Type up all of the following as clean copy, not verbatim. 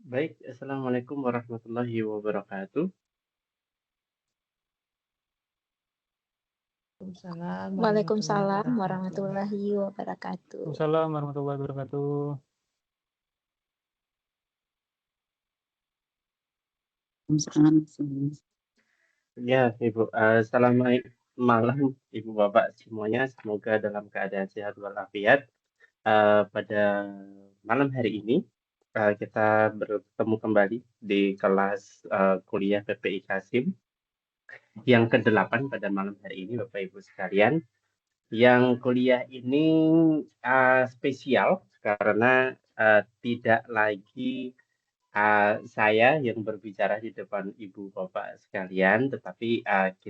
Baik, Assalamualaikum warahmatullahi wabarakatuh. Waalaikumsalam Waalaikumsalam warahmatullahi warahmatullahi wabarakatuh. Waalaikumsalam warahmatullahi wabarakatuh. Ya, Ibu, selamat malam Ibu Bapak semuanya. Semoga dalam keadaan sehat walafiat. Pada malam hari ini kita bertemu kembali di kelas kuliah PPI Kasim yang ke-8 pada malam hari ini, Bapak Ibu sekalian. Yang kuliah ini spesial karena tidak lagi saya yang berbicara di depan Ibu Bapak sekalian, tetapi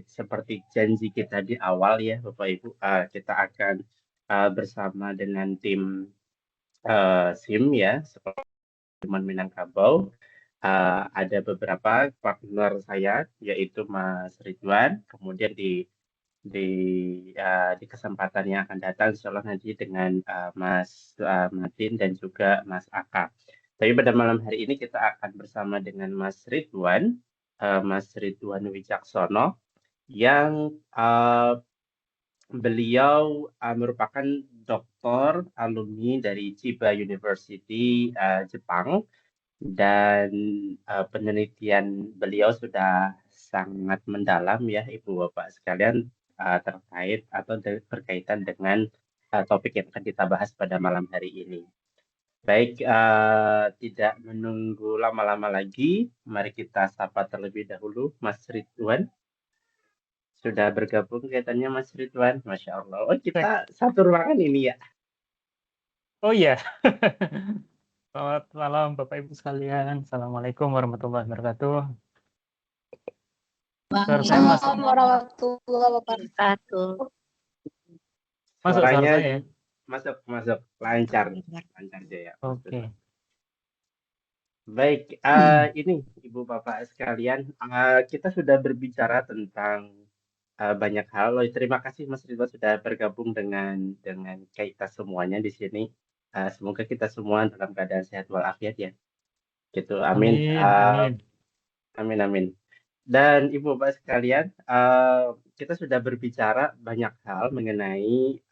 seperti janji kita di awal ya Bapak Ibu, kita akan bersama dengan tim SIM ya, seperti teman Minangkabau. Ada beberapa partner saya, yaitu Mas Ridwan, kemudian di kesempatan yang akan datang, insya Allah nanti dengan Mas Martin dan juga Mas Aka. Tapi pada malam hari ini kita akan bersama dengan Mas Ridwan Wijaksono, yang beliau merupakan doktor alumni dari Chiba University Jepang, dan penelitian beliau sudah sangat mendalam ya Ibu Bapak sekalian, terkait atau berkaitan dengan topik yang akan kita bahas pada malam hari ini. Baik, tidak menunggu lama-lama lagi, mari kita sapa terlebih dahulu Mas Ridwan. Sudah bergabung kelihatannya Mas Ridwan, Masya Allah. Oh, kita satu ruangan ini ya. Oh iya. Selamat malam Bapak Ibu sekalian. Assalamualaikum warahmatullahi wabarakatuh. Suara saya masuk. Assalamualaikum warahmatullahi wabarakatuh. Masuk suara Suaranya saya. masuk lancar Jaya. Oke. Baik, ini Ibu Bapak sekalian, kita sudah berbicara tentang banyak hal. Terima kasih Mas Ridwan sudah bergabung dengan kita semuanya di sini. Semoga kita semua dalam keadaan sehat walafiat ya. Gitu, amin. Amin. Amin, amin. Dan Ibu Bapak sekalian, kita sudah berbicara banyak hal mengenai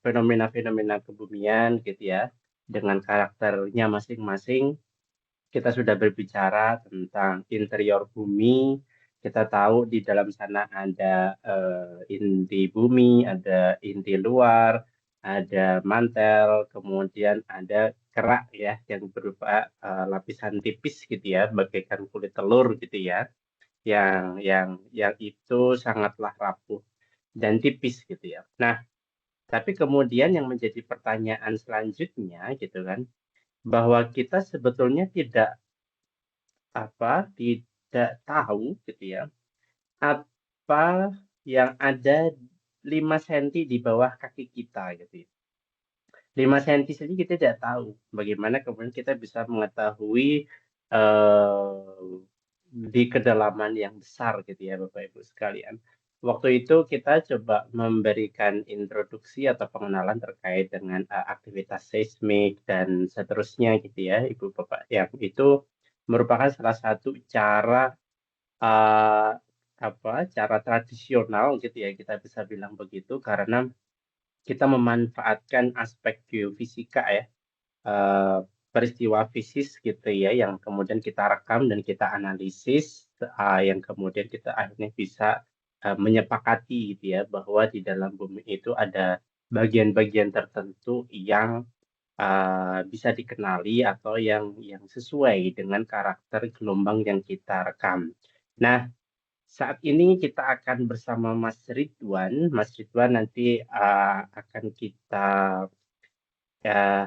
fenomena-fenomena kebumian gitu ya, dengan karakternya masing-masing. Kita sudah berbicara tentang interior bumi. Kita tahu di dalam sana ada inti bumi, ada inti luar, ada mantel, kemudian ada kerak ya yang berupa lapisan tipis gitu ya, bagaikan kulit telur gitu ya, yang itu sangatlah rapuh dan tipis gitu ya. Nah, tapi kemudian yang menjadi pertanyaan selanjutnya gitu kan, bahwa kita sebetulnya tidak tahu gitu ya, apa yang ada 5 cm di bawah kaki kita gitu ya. 5 cm saja kita tidak tahu bagaimana kemudian kita bisa mengetahui di kedalaman yang besar gitu ya Bapak Ibu sekalian. Waktu itu kita coba memberikan introduksi atau pengenalan terkait dengan aktivitas seismik dan seterusnya gitu ya Ibu Bapak, yang itu merupakan salah satu cara uh, cara tradisional gitu ya, kita bisa bilang begitu, karena kita memanfaatkan aspek geofisika ya, peristiwa fisis gitu ya, yang kemudian kita rekam dan kita analisis, yang kemudian kita akhirnya bisa menyepakati gitu ya, bahwa di dalam bumi itu ada bagian-bagian tertentu yang bisa dikenali atau yang sesuai dengan karakter gelombang yang kita rekam. Nah, saat ini kita akan bersama Mas Ridwan. Mas Ridwan nanti akan kita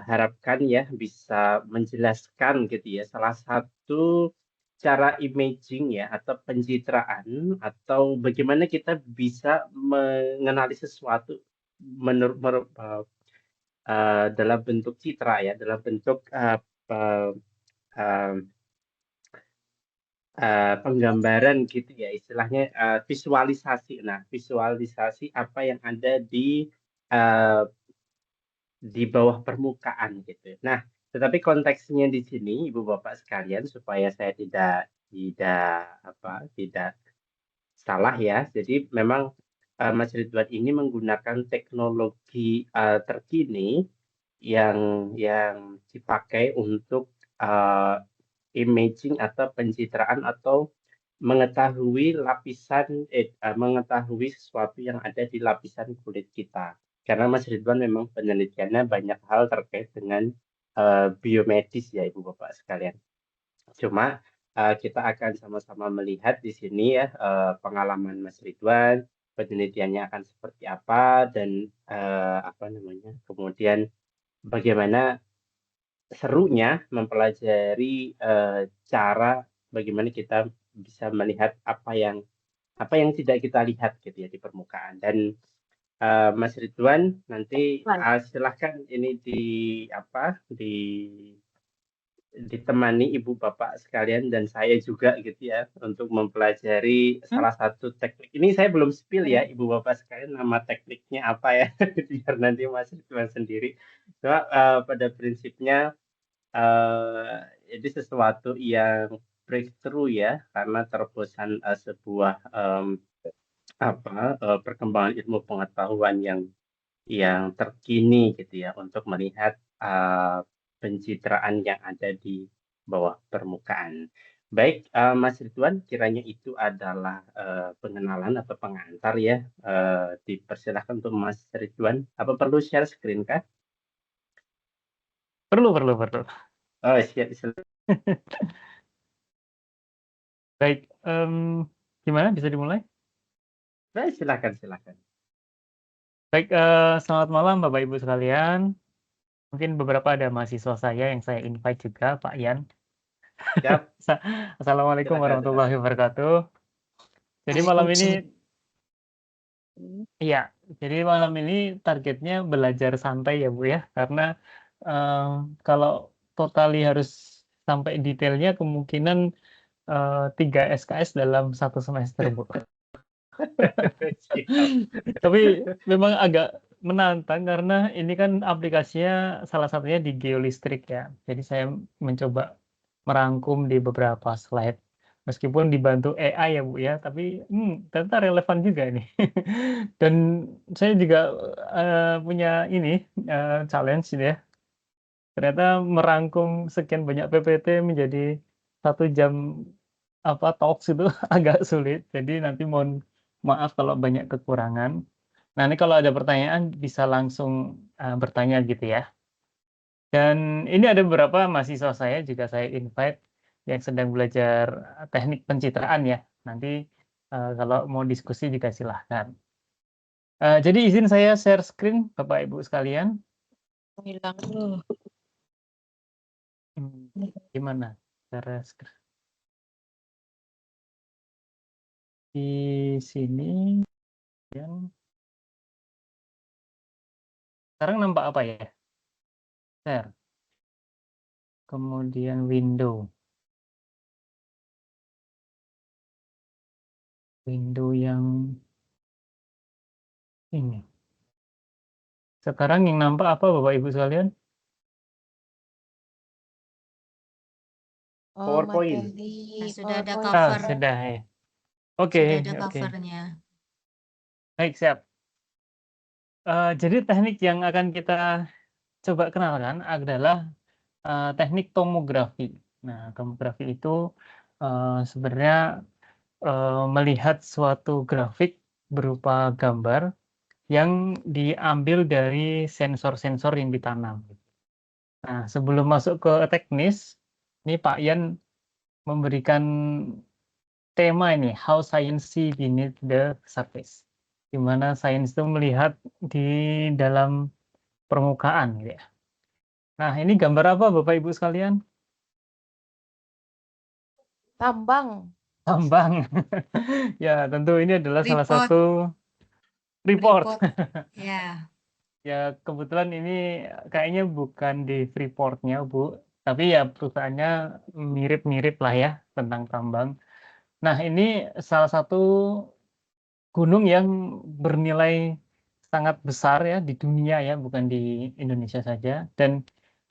harapkan ya bisa menjelaskan gitu ya, salah satu cara imaging ya atau pencitraan, atau bagaimana kita bisa mengenali sesuatu dalam bentuk citra ya, dalam bentuk penggambaran gitu ya, istilahnya visualisasi. Nah, visualisasi apa yang ada di bawah permukaan gitu. Nah, Tetapi konteksnya di sini, Ibu Bapak sekalian, supaya saya tidak salah ya. Jadi memang Mas Ridwan ini menggunakan teknologi terkini yang dipakai untuk imaging atau pencitraan atau mengetahui sesuatu yang ada di lapisan kulit kita. Karena Mas Ridwan memang penelitiannya banyak hal terkait dengan biomedis ya Ibu Bapak sekalian. Cuma kita akan sama-sama melihat di sini ya pengalaman Mas Ridwan, penelitiannya akan seperti apa dan kemudian bagaimana serunya mempelajari cara bagaimana kita bisa melihat apa yang tidak kita lihat gitu ya di permukaan. Dan Mas Ridwan nanti silahkan ini ditemani Ibu Bapak sekalian dan saya juga gitu ya untuk mempelajari salah satu teknik. Ini saya belum spill ya Ibu Bapak sekalian nama tekniknya apa ya biar nanti Mas Ridwan sendiri. Cuma pada prinsipnya ini sesuatu yang breakthrough ya karena terbosan sebuah perkembangan ilmu pengetahuan yang terkini gitu ya untuk melihat pencitraan yang ada di bawah permukaan. Baik, Mas Ridwan, kiranya itu adalah pengenalan atau pengantar ya. Dipersilahkan untuk Mas Ridwan. Apa perlu share screen kah? Perlu. Oh, siap. Baik, gimana bisa dimulai? Baik, silakan. Baik, selamat malam Bapak Ibu sekalian. Mungkin beberapa ada mahasiswa saya yang saya invite juga, Pak Yan. Siap. Assalamualaikum Silakan. warahmatullahi wabarakatuh. Jadi malam ini, iya, jadi malam ini targetnya belajar santai ya Bu ya, karena kalau totali harus sampai detailnya kemungkinan 3 SKS dalam 1 semester Bu. Tapi memang agak menantang karena ini kan aplikasinya salah satunya di geolistrik ya. Jadi saya mencoba merangkum di beberapa slide. Meskipun dibantu AI ya Bu ya, tapi ternyata relevan juga nih. Dan saya juga punya ini challenge ya. Ternyata merangkum sekian banyak PPT menjadi 1 jam talks itu agak sulit. Jadi nanti mohon maaf kalau banyak kekurangan. Nah, ini kalau ada pertanyaan bisa langsung bertanya gitu ya. Dan ini ada beberapa mahasiswa saya juga saya invite yang sedang belajar teknik pencitraan ya. Nanti kalau mau diskusi juga silahkan. Jadi izin saya share screen Bapak Ibu sekalian. Hilang dulu. Gimana cara screen? Di sini yang sekarang nampak apa ya? Share. Kemudian window yang ini. Sekarang yang nampak apa Bapak Ibu sekalian? PowerPoint. Sudah ada cover. Sudah ya. Oke. Sudah ada covernya. Baik, siap. Jadi teknik yang akan kita coba kenalkan adalah teknik tomografi. Nah, tomografi itu sebenarnya melihat suatu grafik berupa gambar yang diambil dari sensor-sensor yang ditanam. Nah, sebelum masuk ke teknis, ini Pak Yan memberikan tema ini, How Science See Beneath the Surface. Di mana sains itu melihat di dalam permukaan gitu ya. Nah, ini gambar apa Bapak Ibu sekalian? Tambang. Ya, tentu ini adalah salah satu report. Ya. Ya, kebetulan ini kayaknya bukan di Freeport-nya, Bu. Tapi ya perusahaannya mirip-mirip lah ya tentang tambang. Nah, ini salah satu gunung yang bernilai sangat besar ya di dunia ya, bukan di Indonesia saja. Dan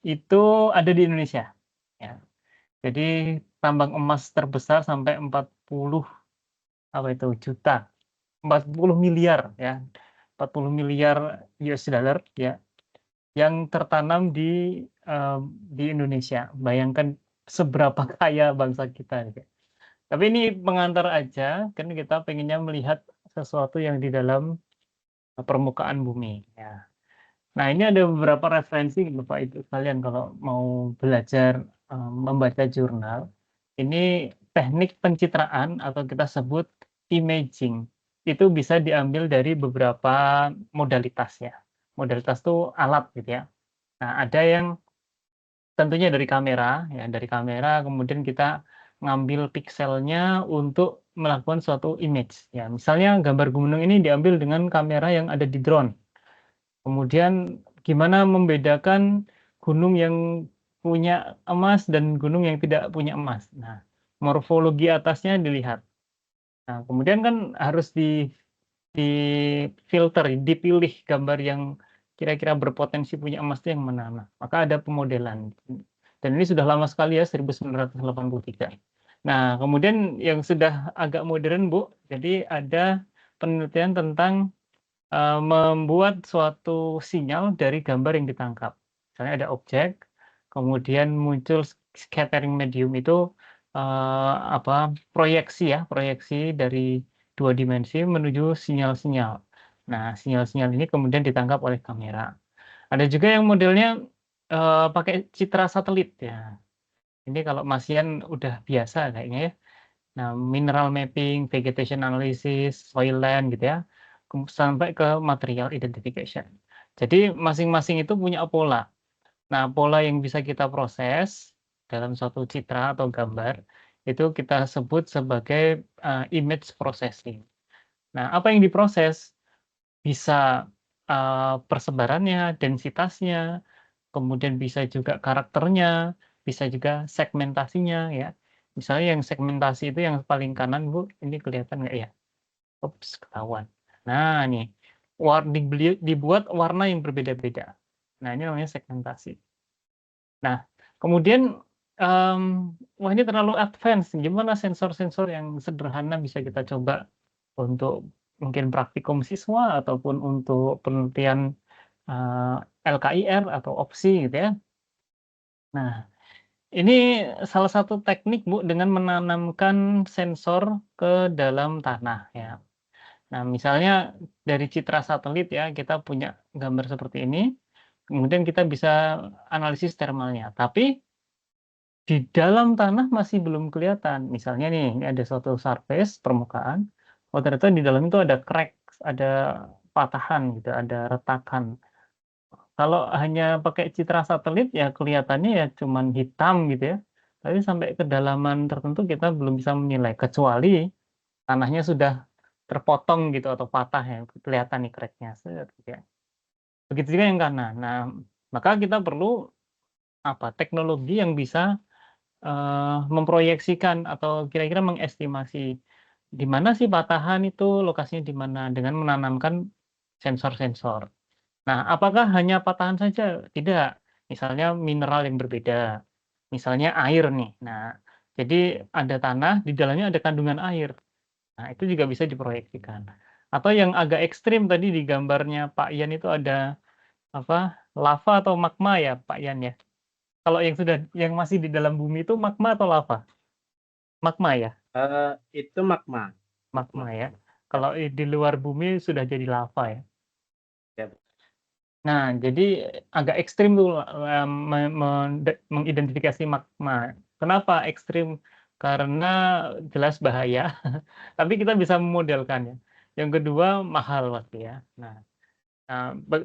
itu ada di Indonesia, ya. Jadi tambang emas terbesar sampai 40 apa itu, juta, 40 miliar ya, 40 miliar US$ ya, yang tertanam di Indonesia. Bayangkan seberapa kaya bangsa kita gitu. Tapi ini pengantar aja, kan kita pengennya melihat sesuatu yang di dalam permukaan bumi, ya. Nah, ini ada beberapa referensi Bapak Ibu sekalian kalau mau belajar membaca jurnal. Ini teknik pencitraan atau kita sebut imaging. Itu bisa diambil dari beberapa modalitas ya. Modalitas itu alat gitu ya. Nah, ada yang tentunya dari kamera ya, dari kamera kemudian kita ngambil pikselnya untuk melakukan suatu image ya. Misalnya gambar gunung ini diambil dengan kamera yang ada di drone. Kemudian gimana membedakan gunung yang punya emas dan gunung yang tidak punya emas. Nah, morfologi atasnya dilihat. Nah, kemudian kan harus difilter, dipilih gambar yang kira-kira berpotensi punya emas itu yang mana. Nah, maka ada pemodelan. Dan ini sudah lama sekali ya, 1983. Nah, kemudian yang sudah agak modern, Bu, jadi ada penelitian tentang membuat suatu sinyal dari gambar yang ditangkap. Misalnya ada objek, kemudian muncul scattering medium itu proyeksi ya, proyeksi dari 2 dimensi menuju sinyal-sinyal. Nah, sinyal-sinyal ini kemudian ditangkap oleh kamera. Ada juga yang modelnya pakai citra satelit ya. Ini kalau Masian udah biasa kayaknya ya. Nah, mineral mapping, vegetation analysis, soil land gitu ya, sampai ke material identification. Jadi masing-masing itu punya pola. Nah, pola yang bisa kita proses dalam suatu citra atau gambar itu kita sebut sebagai image processing. Nah, apa yang diproses bisa persebarannya, densitasnya, kemudian bisa juga karakternya, bisa juga segmentasinya ya. Misalnya yang segmentasi itu yang paling kanan Bu, ini kelihatan nggak ya? Ups, ketahuan. Nah nih, dibuat warna yang berbeda-beda. Nah ini namanya segmentasi. Nah kemudian, wah ini terlalu advance, gimana sensor-sensor yang sederhana bisa kita coba untuk mungkin praktikum siswa ataupun untuk penelitian LKIR atau opsi gitu ya. Nah, ini salah satu teknik Bu dengan menanamkan sensor ke dalam tanah ya. Nah, misalnya dari citra satelit ya, kita punya gambar seperti ini, kemudian kita bisa analisis thermalnya. Tapi di dalam tanah masih belum kelihatan. Misalnya nih, ini ada suatu surface permukaan, oh ternyata di dalam itu ada crack, ada patahan gitu, ada retakan. Kalau hanya pakai citra satelit ya kelihatannya ya cuman hitam gitu ya, tapi sampai kedalaman tertentu kita belum bisa menilai, kecuali tanahnya sudah terpotong gitu atau patah ya, kelihatan nih crack-nya, set gitu ya. Begitu juga yang kanan. Nah, maka kita perlu teknologi yang bisa memproyeksikan atau kira-kira mengestimasi di mana sih patahan itu, lokasinya di mana, dengan menanamkan sensor-sensor. Nah, apakah hanya patahan saja? Tidak. Misalnya mineral yang berbeda, misalnya air nih. Nah, jadi ada tanah, di dalamnya ada kandungan air. Nah, itu juga bisa diproyeksikan. Atau yang agak ekstrim tadi di gambarnya Pak Yan itu ada lava atau magma ya Pak Yan ya? Kalau yang masih di dalam bumi itu magma atau lava? Magma ya? Itu magma. Magma ya. Kalau di luar bumi sudah jadi lava ya. Ya. Nah, jadi agak ekstrim tuh mengidentifikasi magma. Kenapa ekstrim? Karena jelas bahaya, tapi kita bisa memodelkannya. Yang kedua mahal pasti ya. Nah,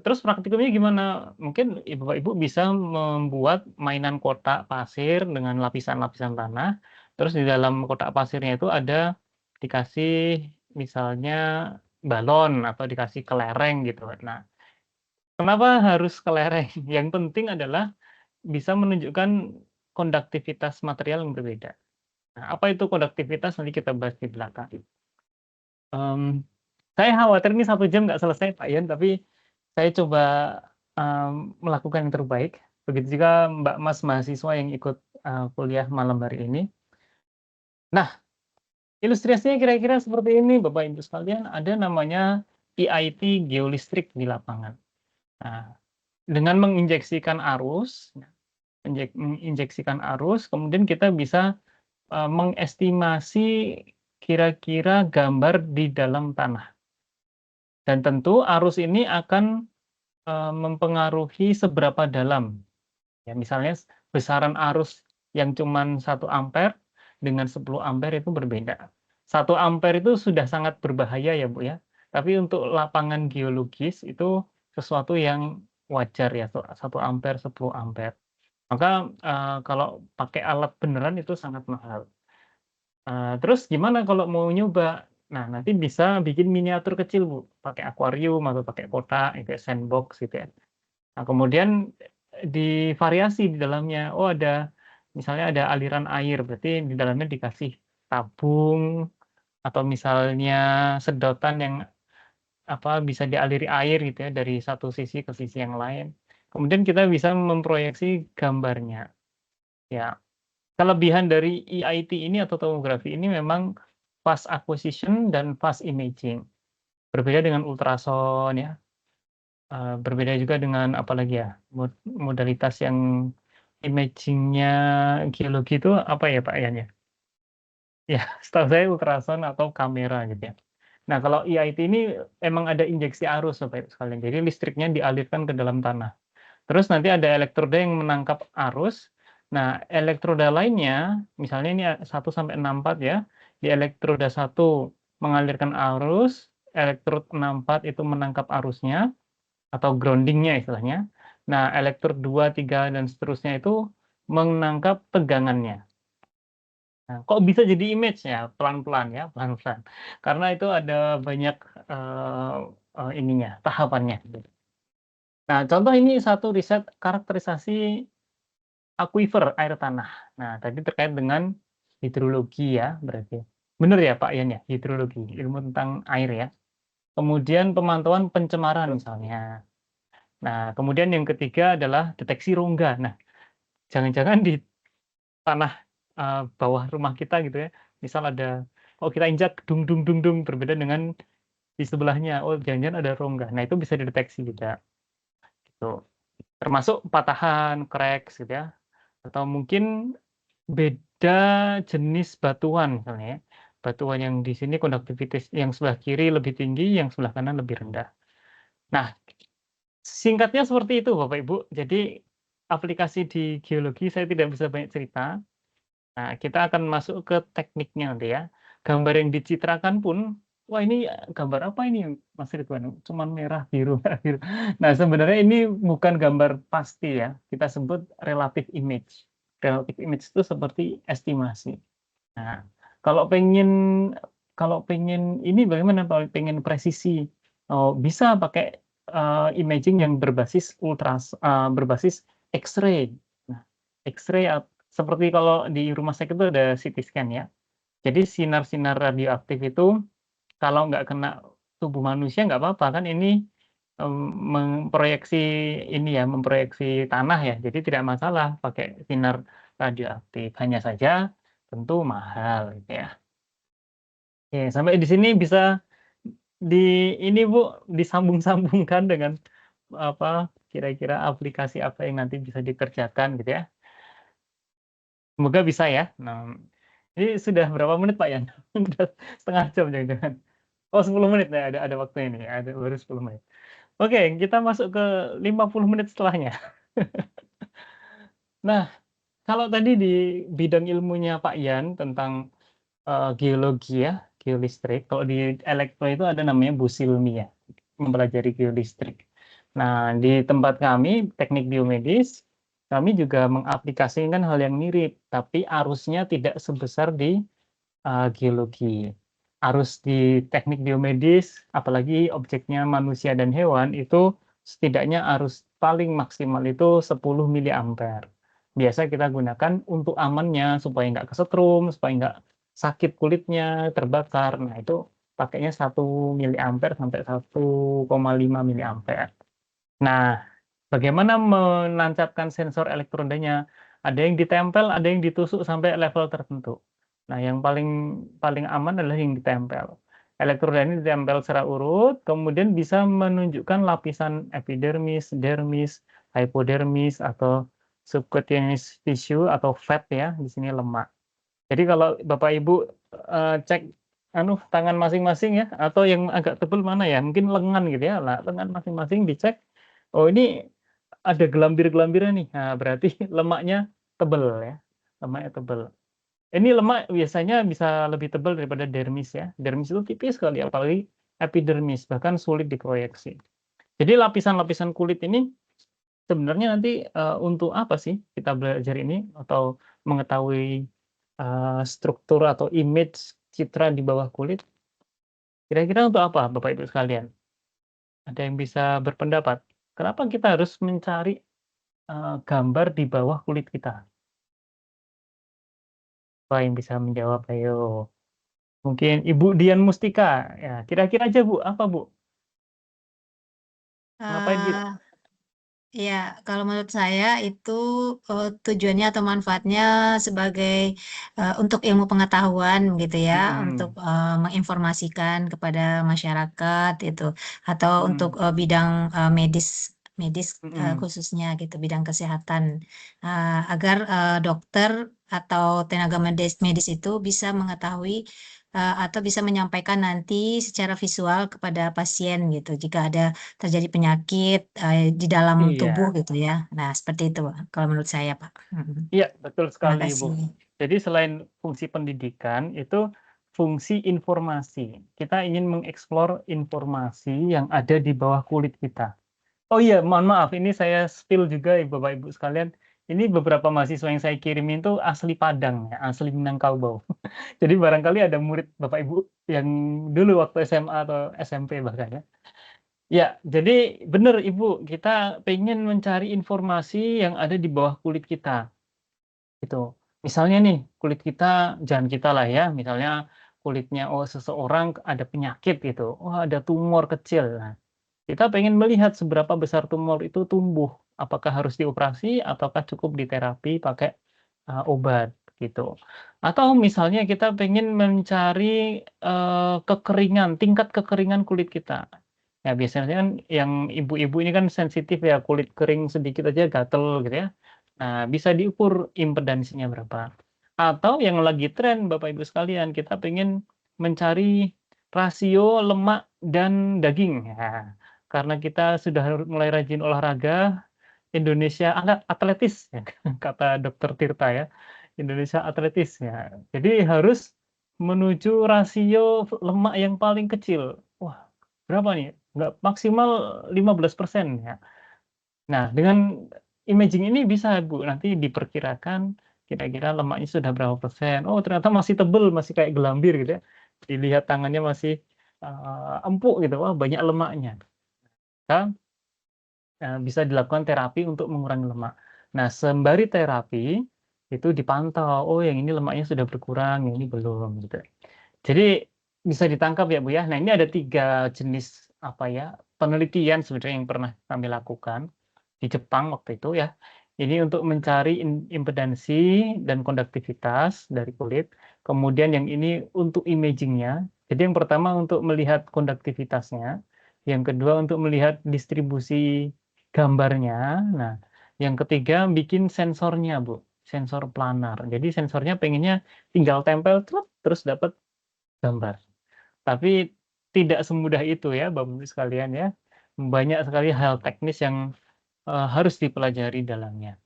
terus praktikumnya gimana? Mungkin Bapak-Ibu bisa membuat mainan kotak pasir dengan lapisan-lapisan tanah, terus di dalam kotak pasirnya itu ada dikasih misalnya balon atau dikasih kelereng gitu. Nah, kenapa harus kelereng? Yang penting adalah bisa menunjukkan konduktivitas material yang berbeda. Nah, apa itu konduktivitas? Nanti kita bahas di belakang. Saya khawatir ini 1 jam nggak selesai Pak Yan, tapi saya coba melakukan yang terbaik. Begitu juga Mbak, Mas mahasiswa yang ikut, kuliah malam hari ini. Nah, ilustrasinya kira-kira seperti ini Bapak Ibu sekalian, ada namanya EIT geolistrik di lapangan. Nah, dengan menginjeksikan arus, menginjeksikan arus, kemudian kita bisa, mengestimasi kira-kira gambar di dalam tanah. Dan tentu arus ini akan, mempengaruhi seberapa dalam. Ya, misalnya besaran arus yang cuman 1 ampere dengan 10 ampere itu berbeda. 1 ampere itu sudah sangat berbahaya ya, Bu, ya. Tapi untuk lapangan geologis itu sesuatu yang wajar ya, 1 ampere, 10 ampere. Maka, kalau pakai alat beneran itu sangat mahal. Terus gimana kalau mau nyoba? Nah, nanti bisa bikin miniatur kecil, Bu, pakai akuarium atau pakai kotak, kayak sandbox gitu ya. Nah, kemudian divariasi di dalamnya. Oh, misalnya ada aliran air, berarti di dalamnya dikasih tabung atau misalnya sedotan yang bisa dialiri air gitu ya dari satu sisi ke sisi yang lain. Kemudian kita bisa memproyeksi gambarnya. Ya, kelebihan dari EIT ini atau tomografi ini memang fast acquisition dan fast imaging. Berbeda dengan ultrasound ya. Berbeda juga dengan apalagi ya, modalitas yang imaging-nya geologi itu apa ya Pak Ian ya? Ya, setahu saya ultrasound atau kamera gitu ya. Nah, kalau EIT ini emang ada injeksi arus Bapak Ibu sekalian, jadi listriknya dialirkan ke dalam tanah. Terus nanti ada elektroda yang menangkap arus. Nah, elektroda lainnya, misalnya ini 1 sampai 64 ya, di elektroda 1 mengalirkan arus, elektrod 64 itu menangkap arusnya, atau grounding-nya istilahnya. Nah, elektrod 2, 3, dan seterusnya itu menangkap tegangannya. Nah, kok bisa jadi image ya? Pelan-pelan ya, pelan-pelan. Karena itu ada banyak, tahapannya gitu. Nah, contoh ini satu riset karakterisasi aquifer, air tanah. Nah, tadi terkait dengan hidrologi ya berarti. Bener ya Pak Ian ya, hidrologi, ilmu tentang air ya. Kemudian pemantauan pencemaran misalnya. Nah, kemudian yang ketiga adalah deteksi rongga. Nah, jangan-jangan di tanah, bawah rumah kita gitu ya, misal kita injak dung dung dung dung, berbeda dengan di sebelahnya, oh jangan-jangan ada rongga. Nah, itu bisa dideteksi juga, gitu. Termasuk patahan, cracks gitu ya, atau mungkin beda jenis batuan misalnya ya. Batuan yang di sini konduktivitas yang sebelah kiri lebih tinggi, yang sebelah kanan lebih rendah. Nah, singkatnya seperti itu Bapak Ibu. Jadi aplikasi di geologi saya tidak bisa banyak cerita. Nah, kita akan masuk ke tekniknya nanti ya. Gambar yang dicitrakan pun, wah ini gambar apa ini Mas Ridwan? Cuman merah, biru, merah, biru. Nah, sebenarnya ini bukan gambar pasti ya. Kita sebut relative image. Relative image itu seperti estimasi. Nah, kalau pengen ini bagaimana kalau pengen presisi? Oh, bisa pakai imaging yang berbasis berbasis X-ray. Nah, X-ray seperti kalau di rumah sakit itu ada CT scan ya. Jadi sinar-sinar radioaktif itu kalau nggak kena tubuh manusia nggak apa-apa kan ini memproyeksi memproyeksi tanah ya. Jadi tidak masalah pakai sinar radioaktif. Hanya saja tentu mahal gitu ya. Oke, sampai di sini bisa Bu, disambung-sambungkan dengan kira-kira aplikasi apa yang nanti bisa dikerjakan gitu ya. Semoga bisa ya. Nah, ini sudah berapa menit Pak Yan? Udah setengah jam jangan-jangan. Oh 10 menit ya, ada waktunya ini, ada baru 10 menit. Oke, kita masuk ke 50 menit setelahnya. Nah, kalau tadi di bidang ilmunya Pak Yan tentang geologi ya, geolistrik. Kalau di elektro itu ada namanya busilmi ya, mempelajari geolistrik. Nah, di tempat kami, teknik biomedis, kami juga mengaplikasikan hal yang mirip, tapi arusnya tidak sebesar di geologi. Arus di teknik biomedis, apalagi objeknya manusia dan hewan, itu setidaknya arus paling maksimal itu 10 miliampere. Biasa kita gunakan untuk amannya, supaya nggak kesetrum, supaya nggak sakit kulitnya, terbakar. Nah, itu pakainya 1 miliampere sampai 1,5 miliampere. Nah, Bagaimana menancapkan sensor elektrodanya? Ada yang ditempel, ada yang ditusuk sampai level tertentu. Nah, yang paling paling aman adalah yang ditempel. Elektroda ini ditempel secara urut, kemudian bisa menunjukkan lapisan epidermis, dermis, hypodermis, atau subcutaneous tissue atau fat ya, di sini lemak. Jadi kalau Bapak Ibu cek tangan masing-masing ya, atau yang agak tebal mana ya, mungkin lengan gitu ya. Nah, lengan masing-masing dicek. Oh ini ada gelambir-gelambirnya nih. Nah, berarti lemaknya tebal ya. Lemaknya tebal. Ini lemak biasanya bisa lebih tebal daripada dermis ya. Dermis itu tipis sekali, apalagi epidermis, bahkan sulit diproyeksi. Jadi lapisan-lapisan kulit ini sebenarnya nanti untuk apa sih kita belajar ini atau mengetahui struktur atau image citra di bawah kulit? Kira-kira untuk apa Bapak Ibu sekalian? Ada yang bisa berpendapat? Kenapa kita harus mencari gambar di bawah kulit kita? Siapa yang bisa menjawab? Ayo. Mungkin Ibu Dian Mustika. Ya, kira-kira aja Bu, apa Bu? Ngapain gitu? Eh, Ya, kalau menurut saya itu tujuannya atau manfaatnya sebagai untuk ilmu pengetahuan gitu ya, untuk Mhm, menginformasikan kepada masyarakat itu, atau untuk mhm, bidang medis medis mhm. khususnya gitu, bidang kesehatan, agar dokter atau tenaga medis medis itu bisa mengetahui atau bisa menyampaikan nanti secara visual kepada pasien gitu, jika ada terjadi penyakit, di dalam tubuh Iya, gitu ya. Nah, seperti itu kalau menurut saya, Pak. Mhm. iya betul Terima sekali Ibu. kasih. Jadi selain fungsi pendidikan, itu fungsi informasi. Kita ingin mengeksplor informasi yang ada di bawah kulit kita. Oh iya, mohon maaf, ini saya spill juga ya Bapak Ibu sekalian. Ini beberapa mahasiswa yang saya kirimin itu asli Padang ya, asli Minangkabau. Jadi barangkali ada murid Bapak Ibu yang dulu waktu SMA atau SMP bahkan ya. Ya, jadi benar Ibu, kita pengen mencari informasi yang ada di bawah kulit kita, gitu. Misalnya nih, kulit kita, jangan kita lah ya, misalnya kulitnya seseorang ada penyakit gitu, oh ada tumor kecil. Nah, kita pengen melihat seberapa besar tumor itu tumbuh, apakah harus dioperasi ataukah cukup diterapi pakai obat gitu. Atau misalnya kita pengen mencari kekeringan, tingkat kekeringan kulit kita. Ya biasanya kan yang ibu-ibu ini kan sensitif ya, kulit kering sedikit aja gatel gitu ya. Nah, bisa diukur impedansinya berapa. Atau yang lagi tren Bapak Ibu sekalian, kita pengen mencari rasio lemak dan daging. Ya, karena kita sudah mulai rajin olahraga, Indonesia atletis ya, kata Dokter Tirta ya. Indonesia atletis ya. Jadi harus menuju rasio lemak yang paling kecil. Wah, berapa nih? Nggak maksimal 15% ya. Nah, dengan imaging ini bisa Bu, nanti diperkirakan kira-kira lemaknya sudah berapa persen. Oh, ternyata masih tebel, masih kayak gelambir gitu ya. Dilihat tangannya masih empuk gitu. Wah, banyak lemaknya. Maka bisa dilakukan terapi untuk mengurangi lemak. Nah, sembari terapi, itu dipantau, oh yang ini lemaknya sudah berkurang, yang ini belum, gitu. Jadi bisa ditangkap ya Bu ya. Nah ini ada 3 jenis apa ya, penelitian sebenarnya yang pernah kami lakukan di Jepang waktu itu ya. Ini untuk mencari impedansi dan konduktivitas dari kulit, kemudian yang ini untuk imaging-nya. Jadi yang pertama untuk melihat konduktivitasnya, yang kedua untuk melihat distribusi gambarnya. Nah, yang ketiga bikin sensornya Bu, sensor planar. Jadi sensornya pengennya tinggal tempel terus dapat gambar. Tapi tidak semudah itu ya Bapak-Ibu sekalian ya. Banyak sekali hal teknis yang harus dipelajari dalamnya.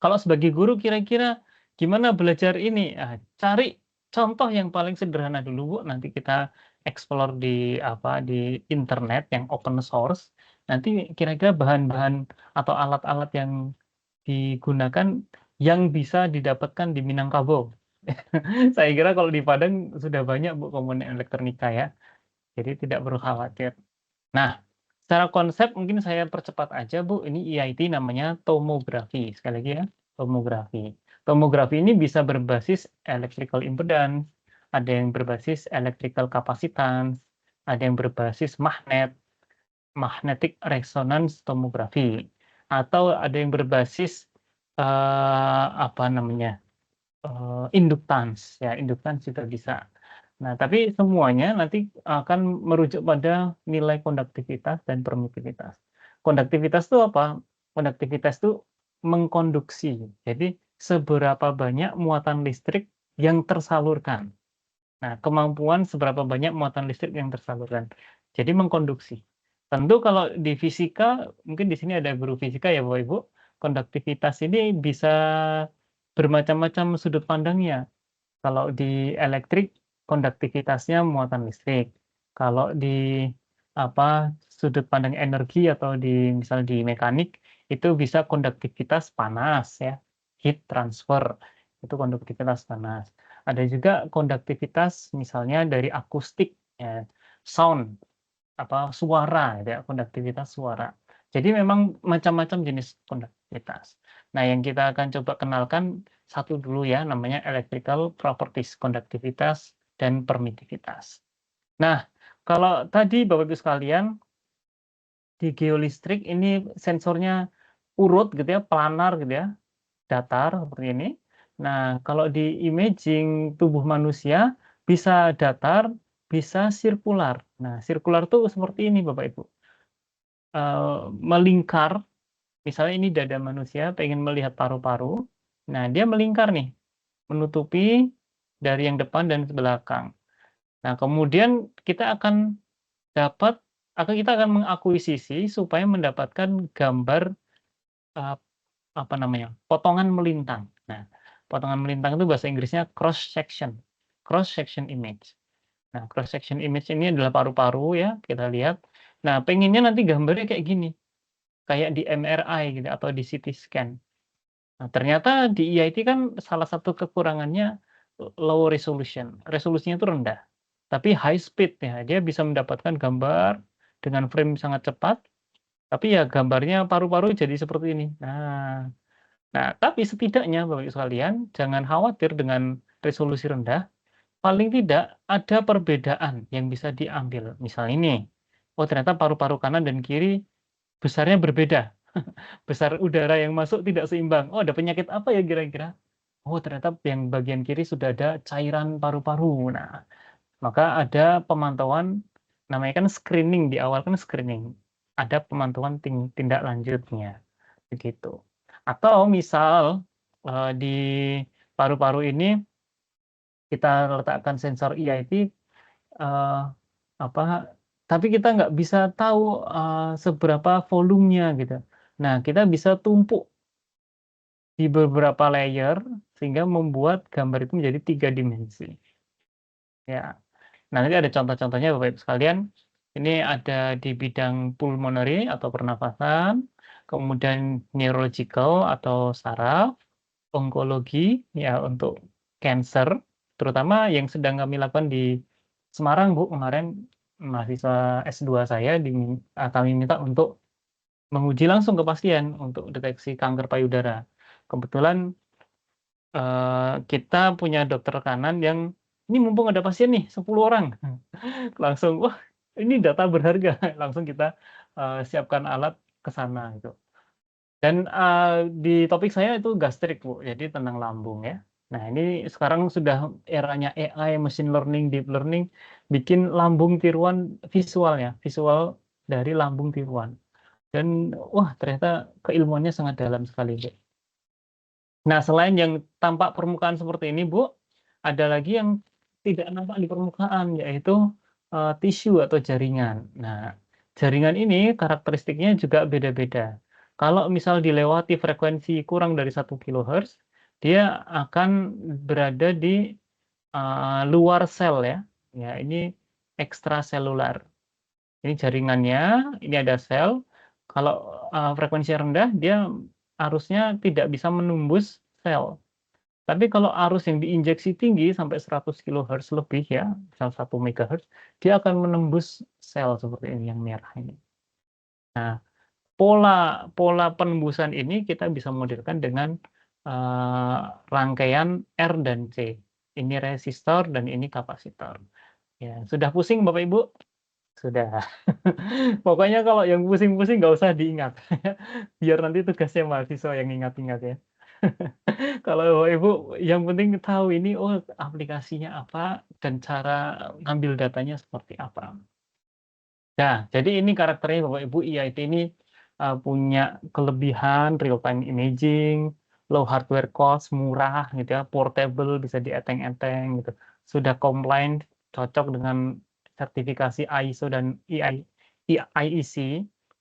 Kalau sebagai guru kira-kira gimana belajar ini? Cari contoh yang paling sederhana dulu Bu, nanti kita explore di apa, di internet yang open source. Nanti kira-kira bahan-bahan atau alat-alat yang digunakan yang bisa didapatkan di Minangkabau. Saya kira kalau di Padang sudah banyak Bu komponen elektronika ya, jadi tidak perlu khawatir. Nah, secara konsep mungkin saya percepat aja Bu, ini EIT namanya tomografi, sekali lagi ya, tomografi. Tomografi ini bisa berbasis electrical impedance, ada yang berbasis electrical capacitance, ada yang berbasis magnet. magnetic resonance tomography, atau ada yang berbasis apa namanya, induktans, ya induktans juga bisa. Nah, tapi semuanya nanti akan merujuk pada nilai konduktivitas dan permitivitas. Konduktivitas itu apa? Konduktivitas itu mengkonduksi, jadi seberapa banyak muatan listrik yang tersalurkan. Nah, kemampuan seberapa banyak muatan listrik yang tersalurkan. Jadi mengkonduksi. Tentu kalau di fisika, mungkin di sini ada guru fisika ya Bapak Ibu, konduktivitas ini bisa bermacam-macam sudut pandangnya. Kalau di elektrik, konduktivitasnya muatan listrik. Kalau di sudut pandang energi atau misal di mekanik, itu bisa konduktivitas panas ya, heat transfer, itu konduktivitas panas. Ada juga konduktivitas misalnya dari akustik ya, sound, suara ya, konduktivitas suara. Jadi memang macam-macam jenis konduktivitas. Nah, yang kita akan coba kenalkan satu dulu ya, namanya electrical properties, konduktivitas dan permitivitas. Nah, kalau tadi Bapak Ibu sekalian, di geolistrik ini sensornya urut gitu ya, planar gitu ya, datar seperti ini. Nah, kalau di imaging tubuh manusia bisa datar, bisa sirkular. Nah, sirkular tuh seperti ini Bapak Ibu. Melingkar, misalnya ini dada manusia, pengen melihat paru-paru. Nah, dia melingkar nih, menutupi dari yang depan dan belakang. Nah, kemudian kita akan mengakuisisi supaya mendapatkan gambar potongan melintang. Nah, potongan melintang itu bahasa Inggrisnya cross section image. Nah, cross section image ini adalah paru-paru ya, kita lihat. Nah, pengennya nanti gambarnya kayak gini, kayak di MRI gitu atau di CT scan. Nah, ternyata di EIT kan salah satu kekurangannya low resolution, resolusinya itu rendah. Tapi high speed ya, dia bisa mendapatkan gambar dengan frame sangat cepat, tapi ya gambarnya paru-paru jadi seperti ini. Nah, tapi setidaknya Bapak Ibu sekalian, jangan khawatir dengan resolusi rendah, paling tidak ada perbedaan yang bisa diambil. Misal ini, oh ternyata paru-paru kanan dan kiri besarnya berbeda. Besar udara yang masuk tidak seimbang. Oh, ada penyakit apa ya kira-kira? Oh, ternyata yang bagian kiri sudah ada cairan paru-paru. Nah, maka ada pemantauan, namanya kan screening, di awal kan screening. Ada pemantauan tindak lanjutnya, begitu. Atau misal di paru-paru ini kita letakkan sensor EIT, tapi kita nggak bisa tahu seberapa volumenya gitu. Nah, kita bisa tumpuk di beberapa layer sehingga membuat gambar itu menjadi 3 dimensi. Ya. Nah, nanti ada contoh-contohnya Bapak Ibu sekalian. Ini ada di bidang pulmonary atau pernafasan, kemudian neurological atau saraf, onkologi ya untuk cancer, terutama yang sedang kami lakukan di Semarang, Bu. Kemarin mahasiswa S2 saya kami minta untuk menguji langsung ke pasien untuk deteksi kanker payudara. Kebetulan kita punya dokter rekanan yang ini mumpung ada pasien nih 10 orang. Langsung, wah ini data berharga, langsung kita siapkan alat ke sana gitu. Dan di topik saya itu gastrik Bu, jadi tentang lambung ya. Nah ini sekarang sudah eranya AI, machine learning, deep learning, bikin lambung tiruan visual ya, visual dari lambung tiruan. Dan wah ternyata keilmuannya sangat dalam sekali Bu. Nah selain yang tampak permukaan seperti ini Bu, ada lagi yang tidak nampak di permukaan, yaitu tisu atau jaringan. Nah, jaringan ini karakteristiknya juga beda-beda. Kalau misal dilewati frekuensi kurang dari 1 kHz, dia akan berada di luar sel ya. Ya, ini ekstraselular. Ini jaringannya, ini ada sel. Kalau frekuensi rendah, dia arusnya tidak bisa menembus sel. Tapi kalau arus yang diinjeksi tinggi sampai 100 kHz lebih ya, misal 1 MHz, dia akan menembus sel seperti ini yang merah ini. Nah, pola penembusan ini kita bisa modelkan dengan rangkaian R dan C. Ini resistor dan ini kapasitor. Ya, sudah pusing Bapak Ibu? Sudah. Pokoknya kalau yang pusing-pusing nggak usah diingat. Biar nanti tugasnya mahasiswa yang ingat-ingat ya. Kalau Bapak Ibu yang penting tahu ini, oh aplikasinya apa dan cara ngambil datanya seperti apa. Nah, jadi ini karakternya Bapak Ibu, EIT ini punya kelebihan real time imaging, low hardware cost, murah gitu ya, portable, bisa dieteng-eteng gitu. Sudah compliant, cocok dengan sertifikasi ISO dan IEC.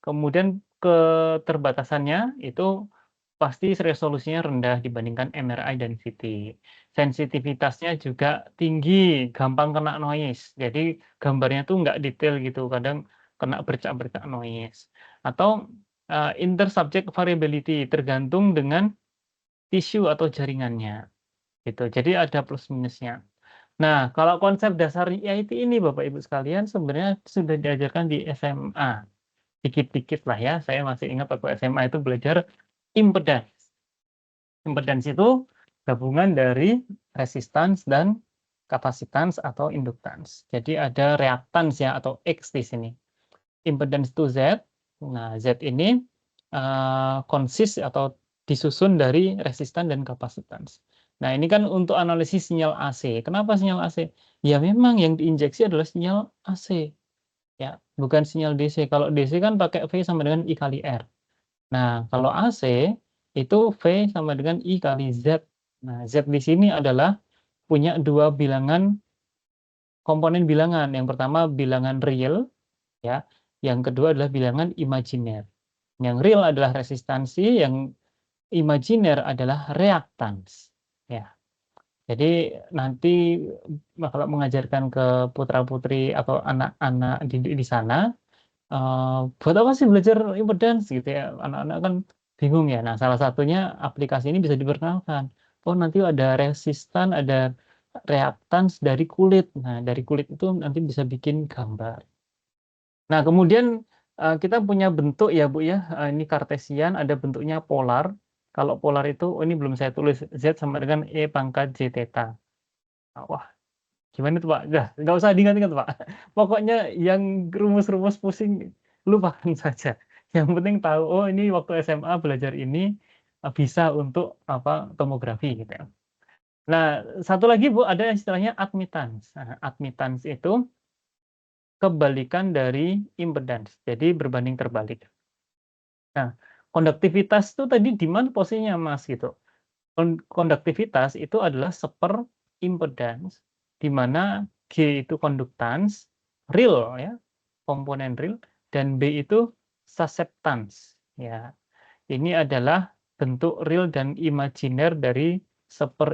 Kemudian keterbatasannya itu pasti resolusinya rendah dibandingkan MRI dan CT. Sensitivitasnya juga tinggi, gampang kena noise. Jadi gambarnya tuh nggak detail gitu, kadang kena bercak-bercak noise. Atau intersubject variability, tergantung dengan tisu atau jaringannya. Gitu. Jadi ada plus minusnya. Nah, kalau konsep dasar IIT ini Bapak Ibu sekalian sebenarnya sudah diajarkan di SMA. Dikit-dikit lah ya, saya masih ingat waktu SMA itu belajar impedance. Impedance itu gabungan dari resistance dan kapasitans atau induktans. Jadi ada reaktans ya atau X di sini. Impedance itu Z. Nah, Z ini consist atau disusun dari resistan dan kapasitans. Nah, ini kan untuk analisis sinyal AC. Kenapa sinyal AC? Ya memang yang diinjeksi adalah sinyal AC. Ya, bukan sinyal DC. Kalau DC kan pakai V sama dengan I kali R. Nah, kalau AC itu V sama dengan I kali Z. Nah, Z di sini adalah punya dua bilangan, komponen bilangan. Yang pertama bilangan real, ya. Yang kedua adalah bilangan imajiner. Yang real adalah resistansi, yang imajiner adalah reaktans. Ya. Jadi nanti kalau mengajarkan ke putra-putri atau anak-anak di sana, buat apa sih belajar impedance gitu ya, anak-anak kan bingung ya. Nah, salah satunya aplikasi ini bisa diperkenalkan. Oh, nanti ada resistan, ada reaktans dari kulit. Nah, dari kulit itu nanti bisa bikin gambar. Nah, kemudian kita punya bentuk ya Bu ya, ini kartesian, ada bentuknya polar. Kalau polar itu, oh ini belum saya tulis, Z sama dengan E pangkat J theta. Nah, wah, gimana tuh Pak? Dah, nggak usah diingat-ingat Pak. Pokoknya yang rumus-rumus pusing, lupakan saja. Yang penting tahu, oh ini waktu SMA belajar ini bisa untuk apa tomografi gitu ya. Nah, satu lagi Bu, ada istilahnya admittance. Nah, admittance itu kebalikan dari impedance, jadi berbanding terbalik. Nah, konduktivitas itu tadi di mana posisinya Mas gitu? Konduktivitas itu adalah impedance, di mana G itu konduktans, real ya, komponen real, dan B itu susceptance. Ya, ini adalah bentuk real dan imajiner dari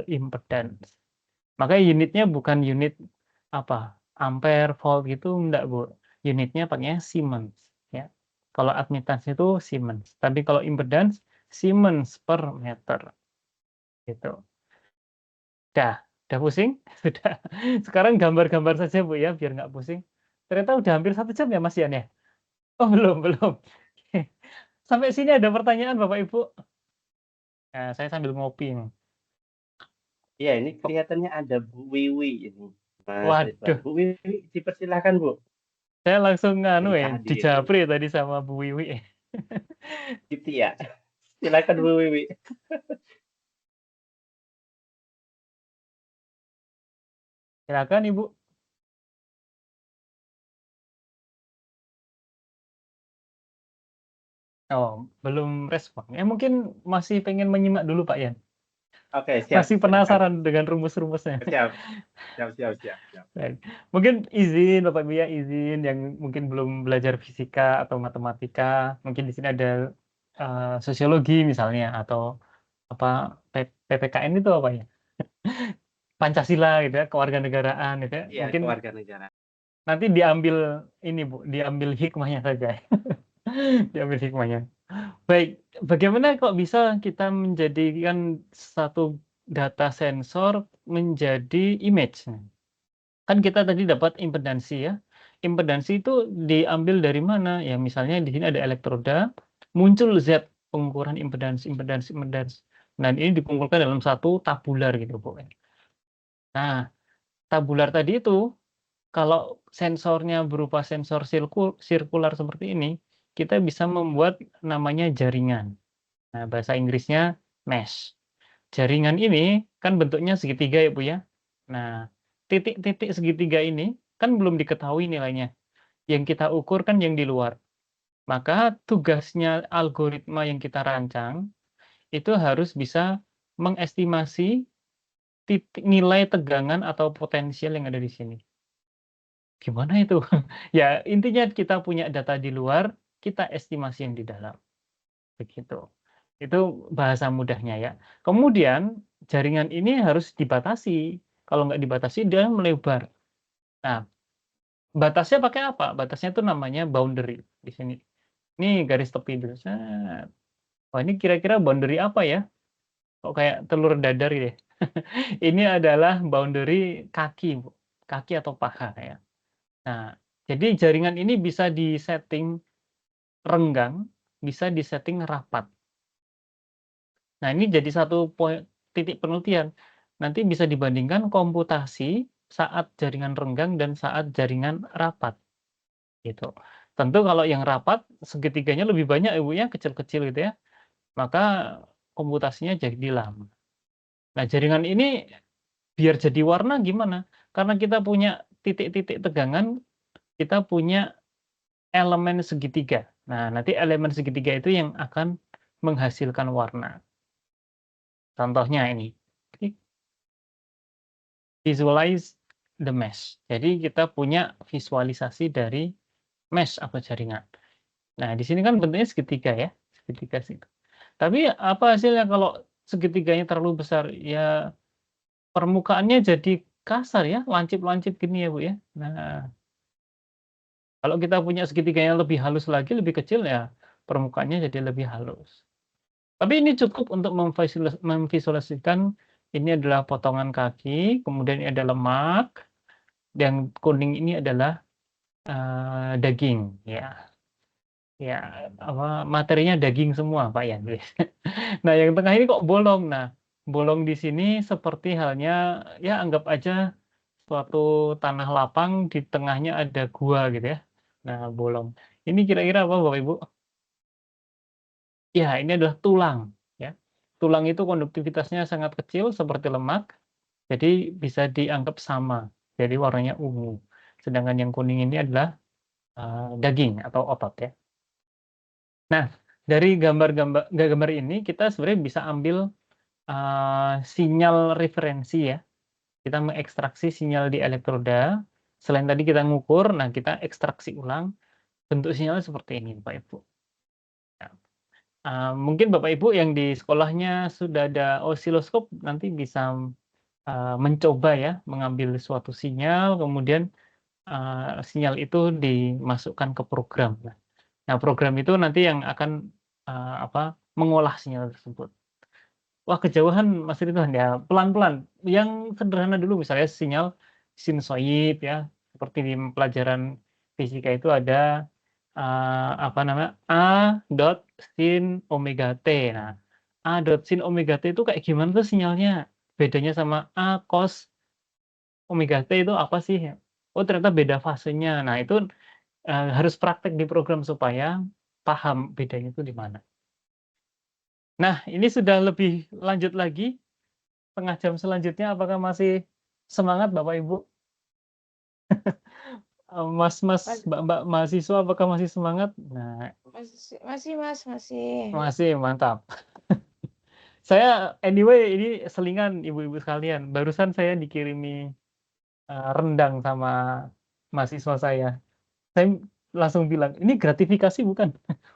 impedance. Makanya unitnya bukan unit apa ampere, volt gitu enggak Bu. Unitnya pakai Siemens ya. Kalau admittance itu Siemens, tapi kalau impedance Siemens per meter gitu. Udah pusing? Sudah. Sekarang gambar-gambar saja Bu ya biar nggak pusing. Ternyata udah hampir 1 jam ya Mas Ian ya? Oh belum, belum. Sampai sini ada pertanyaan Bapak Ibu? Nah, saya sambil ngopi nih. Iya, ini kelihatannya ada Bu Wiwi ini, Mas Ridwan. Waduh, Bu Wiwi, dipersilahkan Bu. saya langsung Dari tadi itu. dijapri tadi sama Bu Wiwi. Gitu ya. Silakan Bu Wiwi. Silakan Ibu. Oh, belum respon. Mungkin masih pengen menyimak dulu Pak Ian. Oke, siap. Masih Silakan. penasaran dengan rumus-rumusnya. Siap. Siap. Baik. Mungkin izin Bapak Ibu ya, izin yang mungkin belum belajar fisika atau matematika, mungkin di sini ada sosiologi misalnya atau apa PPKN itu apa ya? Pancasila gitu ya, kewarganegaraan gitu ya. Iya, Mungkin kewarganegaraan. nanti diambil ini Bu, diambil hikmahnya saja. Diambil hikmahnya. Baik, bagaimana kok bisa kita menjadikan satu data sensor menjadi image? Kan kita tadi dapat impedansi ya. Impedansi itu diambil dari mana? Ya misalnya di sini ada elektroda, muncul Z pengukuran impedansi. Nah, ini dikumpulkan dalam satu tabular gitu, Bu. Nah, tabular tadi itu kalau sensornya berupa sensor sirkular seperti ini, kita bisa membuat namanya jaringan. Nah, bahasa Inggrisnya mesh. Jaringan ini kan bentuknya segitiga ya, Bu, ya. Nah, titik-titik segitiga ini kan belum diketahui nilainya. Yang kita ukur kan yang di luar. Maka tugasnya algoritma yang kita rancang, itu harus bisa mengestimasi nilai tegangan atau potensial yang ada di sini. Gimana itu? Ya, intinya kita punya data di luar, kita estimasi yang di dalam. Begitu. Itu bahasa mudahnya ya. Kemudian jaringan ini harus dibatasi. Kalau nggak dibatasi dia melebar. Nah, batasnya pakai apa? Batasnya itu namanya boundary di sini. Ini garis tepi dulu. Set. Wah, ini kira-kira boundary apa ya? Kok kayak telur dadar gitu ya. Ini adalah boundary kaki, Bu. Kaki atau paha ya. Nah, jadi jaringan ini bisa disetting renggang, bisa disetting rapat. Nah, ini jadi satu titik penelitian. Nanti bisa dibandingkan komputasi saat jaringan renggang dan saat jaringan rapat, gitu. Tentu kalau yang rapat segitiganya lebih banyak ya, Bu, ya, kecil-kecil gitu ya, maka komputasinya jadi lama. Nah, jaringan ini biar jadi warna gimana? Karena kita punya titik-titik tegangan, kita punya elemen segitiga. Nah, nanti elemen segitiga itu yang akan menghasilkan warna. Contohnya ini. Visualize the mesh. Jadi kita punya visualisasi dari mesh atau jaringan. Nah, di sini kan bentuknya segitiga ya, segitiga situ. Tapi apa hasilnya kalau segitiganya terlalu besar? Ya permukaannya jadi kasar ya, lancip-lancip gini ya, Bu, ya. Nah, kalau kita punya segitiganya lebih halus lagi, lebih kecil ya permukaannya jadi lebih halus. Tapi ini cukup untuk memvisualisasikan ini adalah potongan kaki, kemudian ini ada lemak, yang kuning ini adalah daging, ya. Ya, apa, materinya daging semua, Pak ya. Nah, yang tengah ini kok bolong. Nah, bolong di sini seperti halnya, ya anggap aja suatu tanah lapang, di tengahnya ada gua gitu ya. Nah, bolong. Ini kira-kira apa, Bapak Ibu? Ya, ini adalah tulang, ya. Tulang itu konduktivitasnya sangat kecil seperti lemak, jadi bisa dianggap sama, jadi warnanya ungu. Sedangkan yang kuning ini adalah daging atau otot ya. Nah, dari gambar ini kita sebenarnya bisa ambil sinyal referensi ya. Kita mengekstraksi sinyal di elektroda. Selain tadi kita ngukur, nah kita ekstraksi ulang. Bentuk sinyalnya seperti ini, Bapak Ibu. Ya. Mungkin Bapak Ibu yang di sekolahnya sudah ada osiloskop, nanti bisa mencoba ya mengambil suatu sinyal, kemudian sinyal itu dimasukkan ke program. Nah, program itu nanti yang akan mengolah sinyal tersebut. Wah, kejauhan Mas Ridwan ya, pelan-pelan. Yang sederhana dulu misalnya sinyal sinusoid ya, seperti di pelajaran fisika itu ada apa namanya, A dot sin omega T. Nah, A dot sin omega T itu kayak gimana tuh sinyalnya? Bedanya sama A cos omega T itu apa sih? Oh, ternyata beda fasenya. Nah, itu harus praktek di program supaya paham bedanya itu di mana. Nah, ini sudah lebih lanjut lagi, setengah jam selanjutnya apakah masih semangat Bapak Ibu? Mas-mas, Mbak-mbak mahasiswa apakah masih semangat? Nah, Masih Mas, masih. masih mantap. Saya anyway ini selingan ibu-ibu sekalian. Barusan saya dikirimi rendang sama mahasiswa saya. Saya langsung bilang, "Ini gratifikasi bukan?"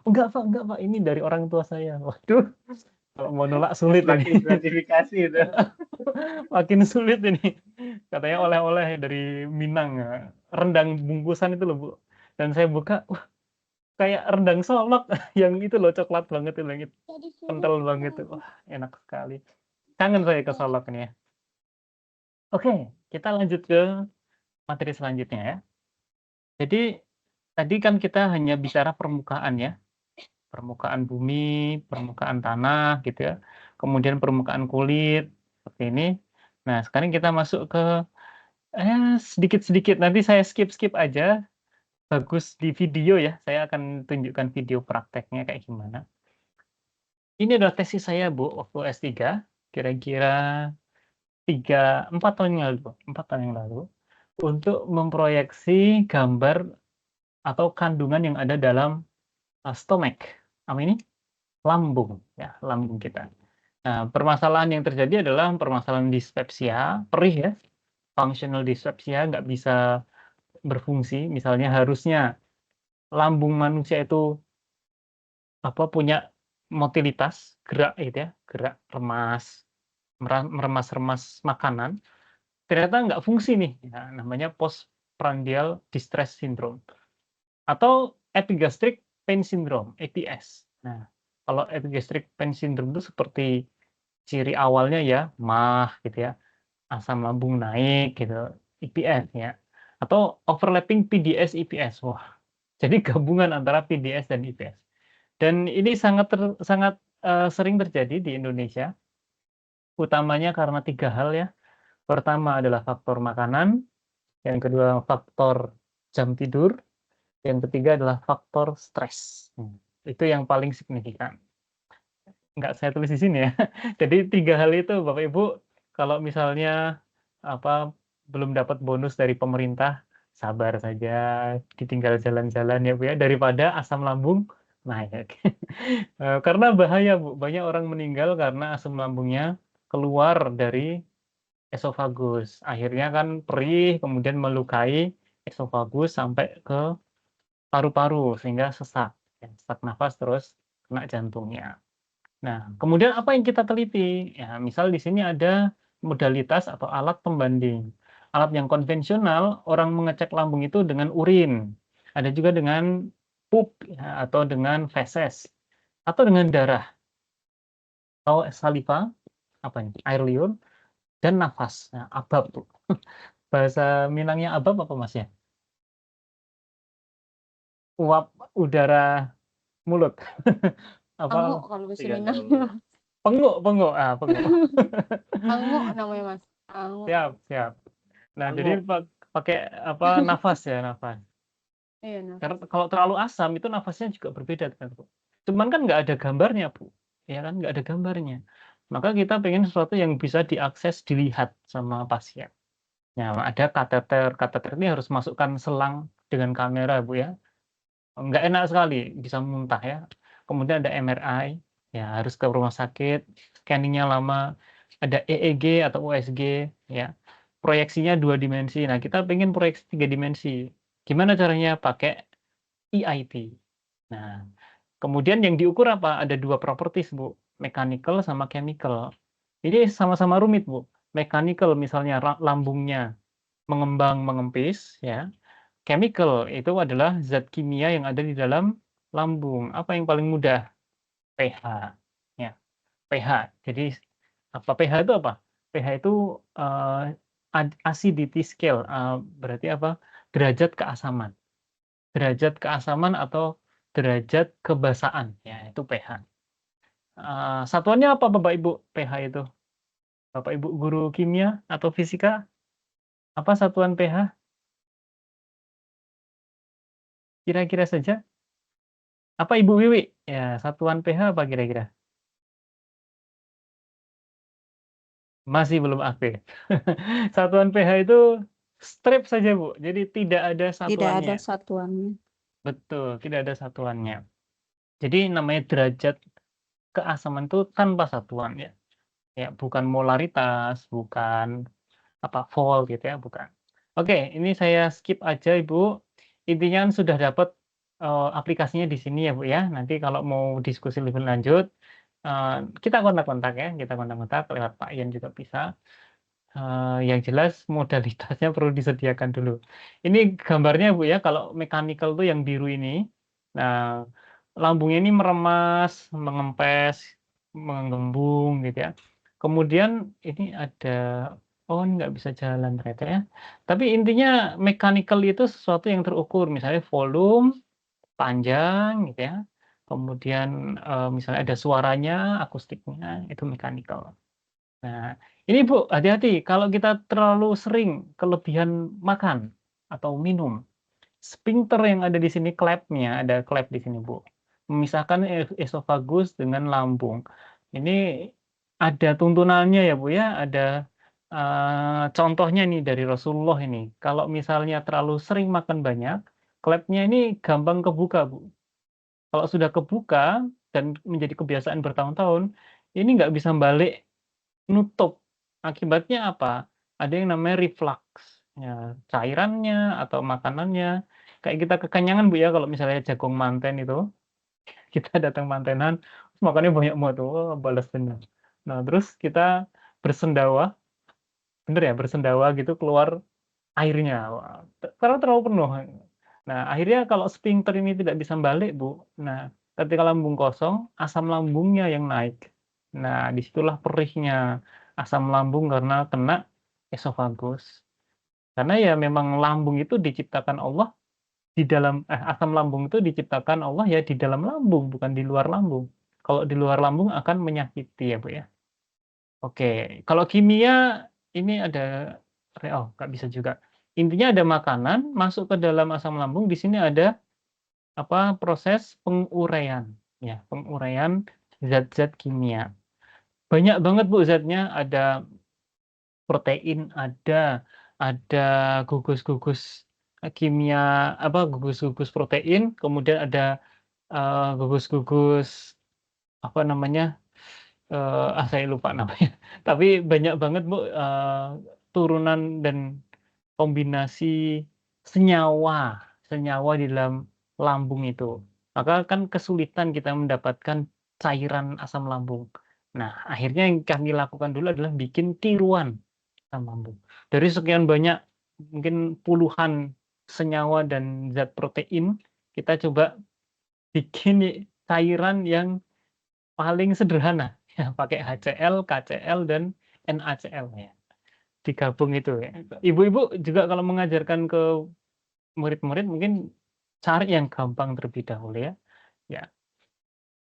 Enggak Pak, ini dari orang tua saya." Waduh, kalau mau nolak sulit ini. Makin gratifikasi itu. Makin sulit ini. Katanya oleh-oleh dari Minang, rendang bungkusan itu loh, Bu. Dan saya buka, wah kayak rendang solok yang itu loh, coklat banget itu, yang kental banget tuh. Wah, enak sekali. Kangen saya ke Solok ini ya. Oke, kita lanjut ke materi selanjutnya ya. Jadi tadi kan kita hanya bicara permukaan ya. Permukaan bumi, permukaan tanah gitu ya. Kemudian permukaan kulit seperti ini. Nah, sekarang kita masuk ke Sedikit-sedikit, nanti saya skip-skip aja, bagus di video ya, saya akan tunjukkan video prakteknya kayak gimana. Ini adalah tesis saya, Bu, waktu S3, kira-kira 4 tahun yang lalu, 4 tahun yang lalu, untuk memproyeksi gambar atau kandungan yang ada dalam stomach. Apa ini? Lambung, ya, lambung kita. Nah, permasalahan yang terjadi adalah permasalahan dispepsia, perih ya, functional dyspepsia, nggak bisa berfungsi. Misalnya harusnya lambung manusia itu punya motilitas, gerak gitu ya, gerak remas, meremas-remas makanan. Ternyata nggak fungsi nih, ya, namanya postprandial distress syndrome atau epigastric pain syndrome (EPS). Nah, kalau epigastric pain syndrome itu seperti ciri awalnya ya MAH gitu ya, asam lambung naik gitu, EPS ya, atau overlapping PDS EPS. Wah, jadi gabungan antara PDS dan EPS. Dan ini sangat sering terjadi di Indonesia, utamanya karena 3 hal ya. Pertama adalah faktor makanan, yang kedua faktor jam tidur, yang ketiga adalah faktor stres. Itu yang paling signifikan. Nggak saya tulis di sini ya. Jadi 3 hal itu Bapak Ibu, kalau misalnya belum dapat bonus dari pemerintah, sabar saja, ditinggal jalan-jalan ya Bu ya, daripada asam lambung naik. Karena bahaya Bu, banyak orang meninggal karena asam lambungnya keluar dari esofagus. Akhirnya kan perih, kemudian melukai esofagus sampai ke paru-paru sehingga sesak nafas terus kena jantungnya. Nah, kemudian apa yang kita teliti? Ya, misal di sini ada modalitas atau alat pembanding. Alat yang konvensional, orang mengecek lambung itu dengan urin. Ada juga dengan pup ya, atau dengan feses atau dengan darah atau saliva, air liur dan nafas. Nah, abab tuh. Bahasa Minangnya abab apa Mas ya? Uap udara mulut. Panguk kalau bahasa Tidak Minang. tahu. Penguk. Panguk namanya Mas. Panguk. Siap. Nah, Penguk. jadi pakai nafas ya, nafas. Iya, nah. Karena kalau terlalu asam itu nafasnya juga berbeda kan, Bu. Cuman kan nggak ada gambarnya, Bu. Ya kan, nggak ada gambarnya. Maka kita pengen sesuatu yang bisa diakses, dilihat sama pasien. Nah, ada kateter. Kateter ini harus masukkan selang dengan kamera, Bu ya. Nggak enak sekali, bisa muntah ya. Kemudian ada MRI, ya harus ke rumah sakit, scanning-nya lama. Ada EEG atau USG, ya. Proyeksinya 2 dimensi. Nah, kita pengen proyeksi 3 dimensi. Gimana caranya? Pakai EIT. Nah, kemudian yang diukur apa? Ada 2 properties, Bu, mechanical sama chemical. Ini sama-sama rumit, Bu. Mechanical misalnya lambungnya mengembang, mengempis, ya. Chemical itu adalah zat kimia yang ada di dalam lambung. Apa yang paling mudah? pH, ya. pH. Jadi pH itu apa? pH itu acidity scale, berarti apa? Derajat keasaman. Derajat keasaman atau derajat kebasaan, ya itu pH. Satuannya apa Bapak Ibu pH itu? Bapak Ibu guru kimia atau fisika, apa satuan pH? Kira-kira saja. Apa Ibu Wiwi? Ya, satuan pH apa kira-kira? Masih belum aktif. Satuan pH itu strip saja, Bu. Jadi tidak ada Tidak ada satuannya. satuannya. Betul, tidak ada satuannya. Jadi namanya derajat keasaman itu tanpa satuan ya. Ya, bukan molaritas, bukan volt gitu ya, bukan. Oke, ini saya skip aja Ibu. Intinya kan sudah dapat aplikasinya di sini ya Bu ya. Nanti kalau mau diskusi lebih lanjut, kita kontak-kontak ya, kita kontak-kontak lewat Pak Ian juga bisa. Yang jelas modalitasnya perlu disediakan dulu. Ini gambarnya Bu ya, kalau mechanical tuh yang biru ini. Nah, lambungnya ini meremas, mengempes, menggembung gitu ya. Kemudian ini ada, ini nggak bisa jalan ternyata ya. Tapi intinya mechanical itu sesuatu yang terukur, misalnya volume, panjang gitu ya. Kemudian misalnya ada suaranya, akustiknya, itu mechanical. Nah, ini Bu, hati-hati kalau kita terlalu sering kelebihan makan atau minum. Sphincter yang ada di sini klepnya, ada klep di sini Bu, memisahkan esofagus dengan lambung. Ini ada tuntunannya ya Bu ya, ada contohnya nih dari Rasulullah ini. Kalau misalnya terlalu sering makan banyak, klepnya ini gampang kebuka Bu. Kalau sudah kebuka dan menjadi kebiasaan bertahun-tahun, ini nggak bisa balik nutup. Akibatnya apa? Ada yang namanya reflux. Ya, cairannya atau makanannya. Kayak kita kekenyangan Bu ya, kalau misalnya jagung manten itu, kita datang mantenan, terus makannya banyak banget tuh, wah, balas dendam. Nah, terus kita bersendawa, bener ya, bersendawa gitu keluar airnya, wah, karena terlalu penuh. Nah, akhirnya kalau sphincter ini tidak bisa balik Bu, nah ketika lambung kosong, asam lambungnya yang naik. Nah, disitulah perihnya asam lambung karena kena esofagus. Karena ya memang lambung itu diciptakan Allah di dalam asam lambung itu diciptakan Allah ya di dalam lambung, bukan di luar lambung. Kalau di luar lambung akan menyakiti ya Bu ya. Oke, kalau kimia ini ada oh nggak bisa juga. Intinya ada makanan masuk ke dalam asam lambung, di sini ada apa, proses penguraian, ya, penguraian zat-zat kimia. Banyak banget Bu zatnya, ada protein, ada gugus-gugus kimia, apa, gugus-gugus protein, kemudian ada gugus-gugus apa namanya, saya lupa namanya. Tapi banyak banget Bu, turunan dan kombinasi senyawa senyawa di dalam lambung itu. Maka kan kesulitan kita mendapatkan cairan asam lambung. Nah, akhirnya yang kami lakukan dulu adalah bikin tiruan asam lambung. Dari sekian banyak, mungkin puluhan senyawa dan zat protein, kita coba bikin cairan yang paling sederhana, ya pakai HCl, KCl, dan NaCl ya, digabung itu ya. Ibu-ibu juga kalau mengajarkan ke murid-murid mungkin cari yang gampang terlebih dahulu ya. Ya.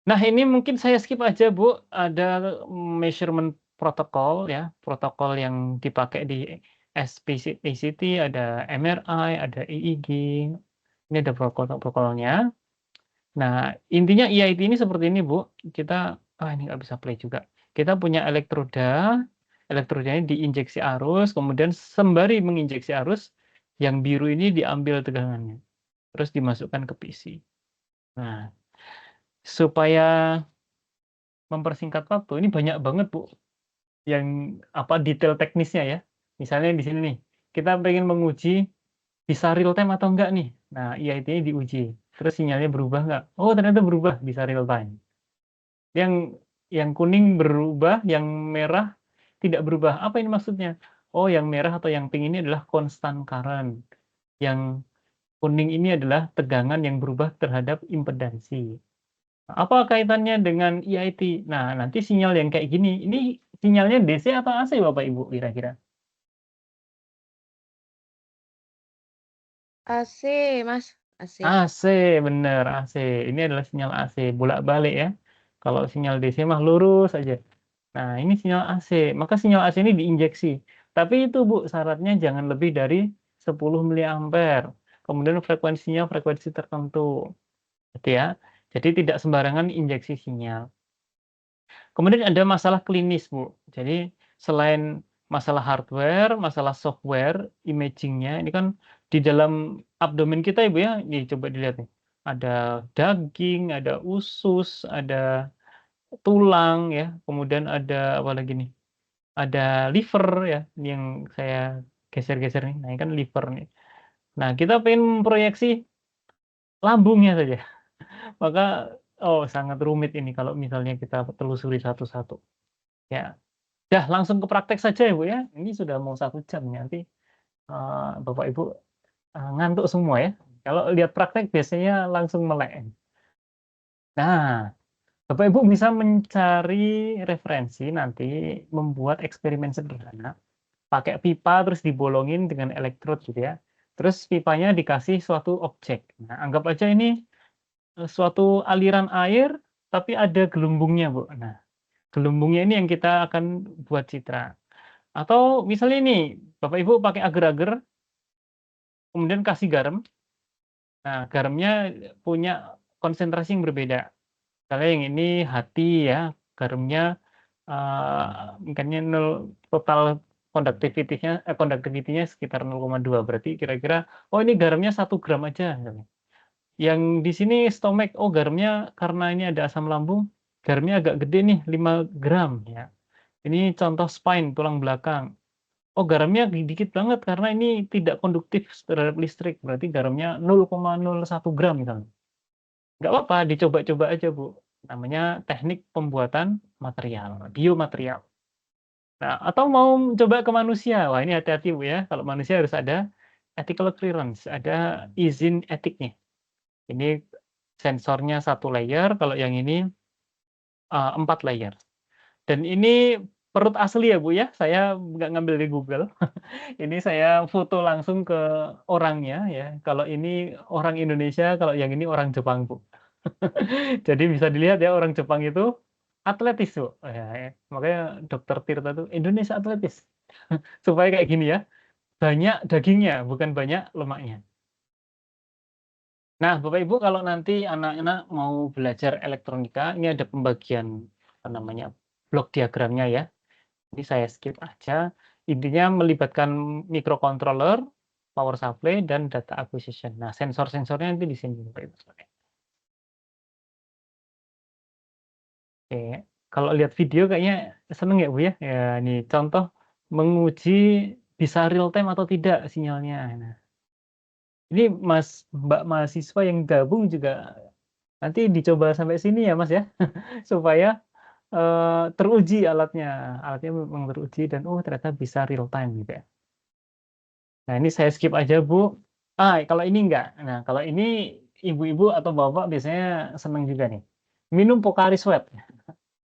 Nah, ini mungkin saya skip aja Bu, ada measurement protokol ya, protokol yang dipakai di SPCT, ada MRI, ada EEG. Ini ada protokolnya. Nah, intinya EIT ini seperti ini Bu, kita ini nggak bisa play juga. Kita punya elektroda, elektrodanya diinjeksi arus, kemudian sembari menginjeksi arus, yang biru ini diambil tegangannya, terus dimasukkan ke PC. Nah, supaya mempersingkat waktu, ini banyak banget Bu, yang apa, detail teknisnya ya. Misalnya di sini nih, kita pengen menguji bisa real time atau enggak nih. Nah, EIT-nya diuji, terus sinyalnya berubah nggak? Oh, ternyata berubah, bisa real time. Yang kuning berubah, yang merah tidak berubah. Apa ini maksudnya? Oh, yang merah atau yang pink ini adalah constant current. Yang kuning ini adalah tegangan yang berubah terhadap impedansi. Apa kaitannya dengan EIT? Nah, nanti sinyal yang kayak gini, ini sinyalnya DC atau AC Bapak Ibu kira-kira? AC, Mas. AC. AC, bener AC. Ini adalah sinyal AC, bolak-balik ya. Kalau sinyal DC mah lurus aja. Nah, ini sinyal AC. Maka sinyal AC ini diinjeksi. Tapi itu Bu, syaratnya jangan lebih dari 10 mA. Kemudian frekuensinya frekuensi tertentu. Gitu ya. Jadi tidak sembarangan injeksi sinyal. Kemudian ada masalah klinis, Bu. Jadi selain masalah hardware, masalah software, imaging-nya, ini kan di dalam abdomen kita Ibu ya, nih coba dilihat nih. Ada daging, ada usus, ada tulang ya, kemudian ada apa lagi nih? Ada liver ya, ini yang saya geser-geser nih. Nah, ini kan liver nih. Nah, kita pengen memproyeksi lambungnya saja. Maka sangat rumit ini kalau misalnya kita telusuri satu-satu. Ya, dah langsung ke praktek saja ya Bu ya. Ini sudah mau 1 jam nih, nanti Bapak Ibu ngantuk semua ya. Kalau lihat praktek biasanya langsung melek. Nah, Bapak Ibu bisa mencari referensi nanti membuat eksperimen sederhana, pakai pipa terus dibolongin dengan elektrod gitu ya. Terus pipanya dikasih suatu objek. Nah, anggap aja ini suatu aliran air tapi ada gelembungnya, Bu. Nah, gelembungnya ini yang kita akan buat citra. Atau misalnya ini, Bapak Ibu pakai agar-agar, kemudian kasih garam. Nah, garamnya punya konsentrasi yang berbeda. Misalnya yang ini hati ya, garamnya mungkinnya 0, total conductivity-nya sekitar 0,2, berarti kira-kira, oh ini garamnya 1 gram aja. Yang di sini stomach, oh garamnya karena ini ada asam lambung, garamnya agak gede nih 5 gram ya. Ini contoh spine, tulang belakang. Oh garamnya dikit banget karena ini tidak konduktif terhadap listrik, berarti garamnya 0,01 gram misalnya. Nggak apa-apa, dicoba-coba aja Bu. Namanya teknik pembuatan material, biomaterial. Nah, atau mau coba ke manusia, wah ini hati-hati Bu ya, kalau manusia harus ada ethical clearance, ada izin etiknya. Ini sensornya 1 layer, kalau yang ini 4 layer. Dan ini perut asli ya Bu ya, saya nggak ngambil di Google. Ini saya foto langsung ke orangnya ya, kalau ini orang Indonesia, kalau yang ini orang Jepang Bu. Jadi bisa dilihat ya, orang Jepang itu atletis Bu, ya, makanya Dokter Tirta itu Indonesia atletis. Supaya kayak gini ya, banyak dagingnya, bukan banyak lemaknya. Nah, Bapak Ibu kalau nanti anak-anak mau belajar elektronika, ini ada pembagian apa namanya, blok diagramnya ya. Ini saya skip aja. Intinya melibatkan microcontroller, power supply, dan data acquisition. Nah, sensor-sensornya nanti di sini Bapak Ibu. Oke, kalau lihat video kayaknya seneng ya Bu ya. Ya, ini contoh menguji bisa real time atau tidak sinyalnya. Nah, ini Mbak mahasiswa yang gabung juga nanti dicoba sampai sini ya Mas ya, supaya teruji alatnya. Alatnya memang teruji dan oh ternyata bisa real time gitu ya. Nah, ini saya skip aja Bu. Kalau ini enggak. Nah, kalau ini ibu-ibu atau bapak biasanya seneng juga nih. Minum Pocari Sweat.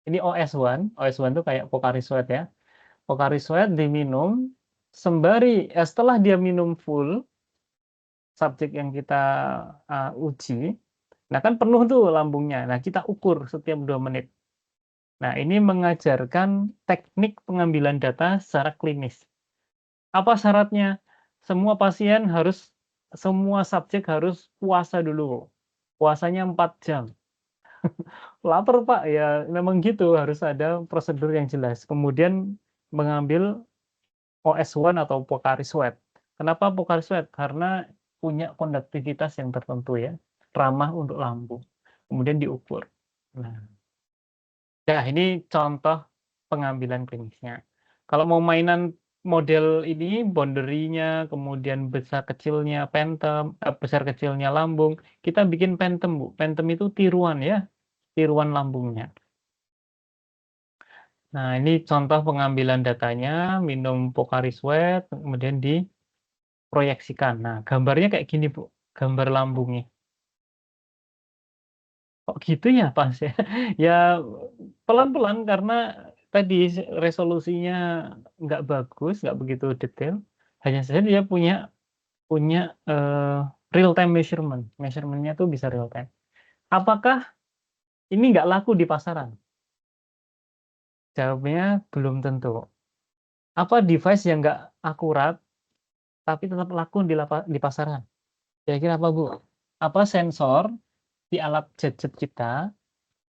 Ini OS1 tuh kayak Pocari Sweat ya. Pocari Sweat diminum sembari setelah dia minum full subjek yang kita uji, nah kan penuh tuh lambungnya. Nah, kita ukur setiap 2 menit. Nah, ini mengajarkan teknik pengambilan data secara klinis. Apa syaratnya? Semua subjek harus puasa dulu. Puasanya 4 jam. Lapar Pak, ya memang gitu, harus ada prosedur yang jelas. Kemudian mengambil OS1 atau Pocari Sweat. Kenapa Pocari Sweat? Karena punya konduktivitas yang tertentu ya, ramah untuk lambung. Kemudian diukur. Nah, ini contoh pengambilan klinisnya. Kalau mau mainan model ini, boundary-nya, kemudian besar kecilnya phantom, besar kecilnya lambung, kita bikin phantom Bu. Phantom itu tiruan ya, tiruan lambungnya. Nah, ini contoh pengambilan datanya, minum Pocari Sweat, kemudian diproyeksikan. Nah, gambarnya kayak gini, Bu, gambar lambungnya. Kok gitu ya, Pas ya? Ya, pelan-pelan karena tadi resolusinya nggak bagus, nggak begitu detail. Hanya saja dia punya real time measurement. Measurement-nya tuh bisa real time. Apakah ini nggak laku di pasaran? Jawabnya belum tentu. Apa device yang nggak akurat, tapi tetap laku di pasaran? Kira-kira apa, Bu? Apa sensor di alat gadget kita